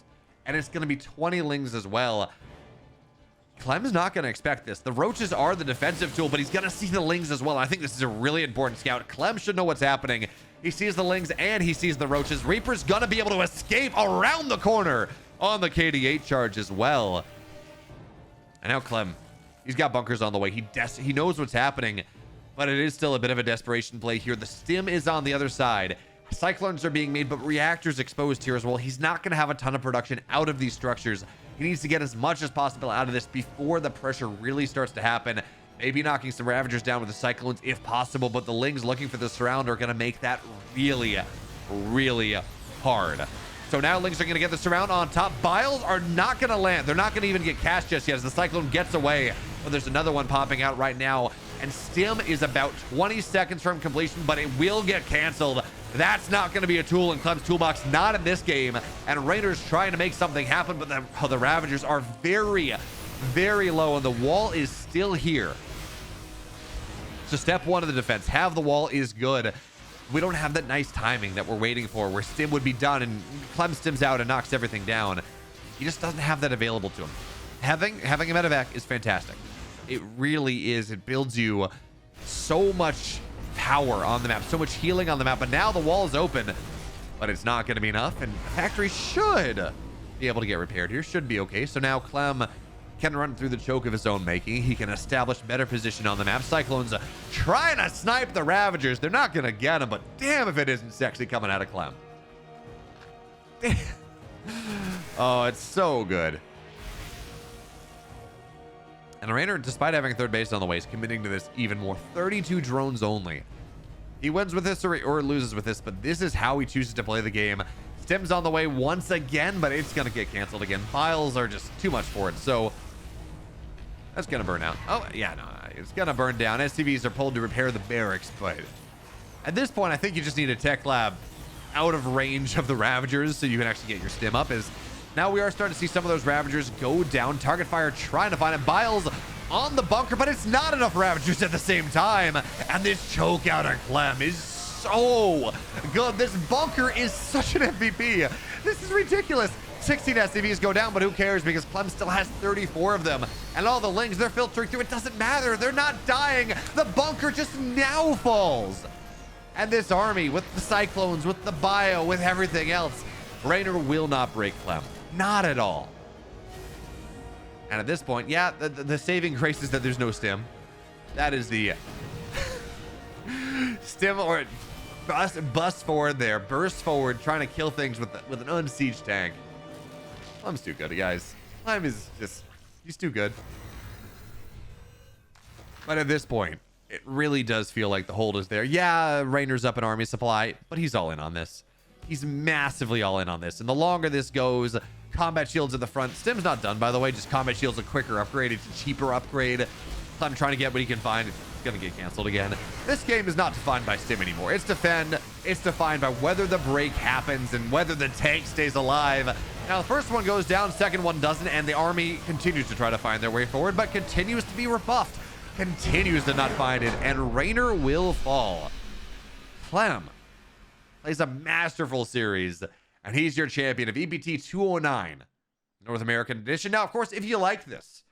S1: and it's going to be 20 lings as well. Clem's not going to expect this. The roaches are the defensive tool, but he's going to see the lings as well. I think this is a really important scout. Clem should know what's happening. He sees the lings and he sees the roaches. Reaper's going to be able to escape around the corner on the KD8 charge as well. And now Clem, he's got bunkers on the way. He knows what's happening, but it is still a bit of a desperation play here. The stim is on the other side. Cyclones are being made, but reactors exposed here as well. He's not going to have a ton of production out of these structures. He needs to get as much as possible out of this before the pressure really starts to happen. Maybe knocking some Ravagers down with the Cyclones if possible, but the Lings looking for the surround are going to make that really, really hard. So now Lings are going to get the surround on top. Biles are not going to land. They're not going to even get cast just yet as the Cyclone gets away. But there's another one popping out right now. And Stim is about 20 seconds from completion, but it will get canceled. That's not going to be a tool in Clem's toolbox, not in this game. And Reynor's trying to make something happen, but the Ravagers are very, very low, and the wall is still here. So step one of the defense, have the wall is good. We don't have that nice timing that we're waiting for where Stim would be done and Clem stims out and knocks everything down. He just doesn't have that available to him. Having a medevac is fantastic. It really is. It builds you so much power on the map, so much healing on the map, but now the wall is open, but it's not going to be enough, and the factory should be able to get repaired here. Should be okay. So now Clem can run through the choke of his own making. He can establish better position on the map. Cyclones trying to snipe the Ravagers. They're not going to get him, but damn if it isn't sexy coming out of Clem. Oh, it's so good. And Reynor, despite having third base on the way, is committing to this even more. 32 drones only. He wins with this or loses with this, but this is how he chooses to play the game. Stim's on the way once again, but it's going to get canceled again. Files are just too much for it, so that's going to burn out. Oh, yeah, no, it's going to burn down. SCVs are pulled to repair the barracks, but at this point, I think you just need a tech lab out of range of the Ravagers so you can actually get your stim up. As now we are starting to see some of those Ravagers go down. Target fire trying to find it. Biles on the bunker, but it's not enough Ravagers at the same time. And this choke out on Clem is so good. This bunker is such an MVP. This is ridiculous. 16 SCVs go down, but who cares because Clem still has 34 of them. And all the Lings, they're filtering through. It doesn't matter. They're not dying. The bunker just now falls. And this army with the Cyclones, with the bio, with everything else, Reynor will not break Clem. Not at all. And at this point, yeah, the saving grace is that there's no stim. That is the stim or bust forward there, burst forward, trying to kill things with an unsieged tank. Clem's too good, guys. Clem is just, he's too good. But at this point, it really does feel like the hold is there. Yeah, Reynor's up in army supply, but he's all in on this. He's massively all in on this. And the longer this goes, combat shields at the front. Stim's not done, by the way. Just combat shields a quicker upgrade. It's a cheaper upgrade. Clem trying to get what he can find. It's going to get canceled again. This game is not defined by Stim anymore. It's defend. It's defined by whether the break happens and whether the tank stays alive. Now, the first one goes down, second one doesn't, and the army continues to try to find their way forward, but continues to be rebuffed. Continues to not find it, and Reynor will fall. Clem plays a masterful series, and he's your champion of EPT 209 North American Edition. Now, of course, if you like this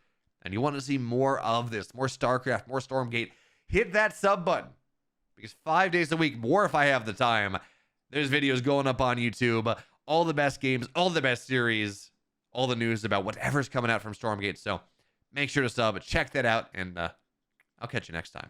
S1: and you want to see more of this, more StarCraft, more Stormgate, hit that sub button because 5 days a week, more if I have the time, there's videos going up on YouTube, all the best games, all the best series, all the news about whatever's coming out from Stormgate. So make sure to sub, check that out, and I'll catch you next time.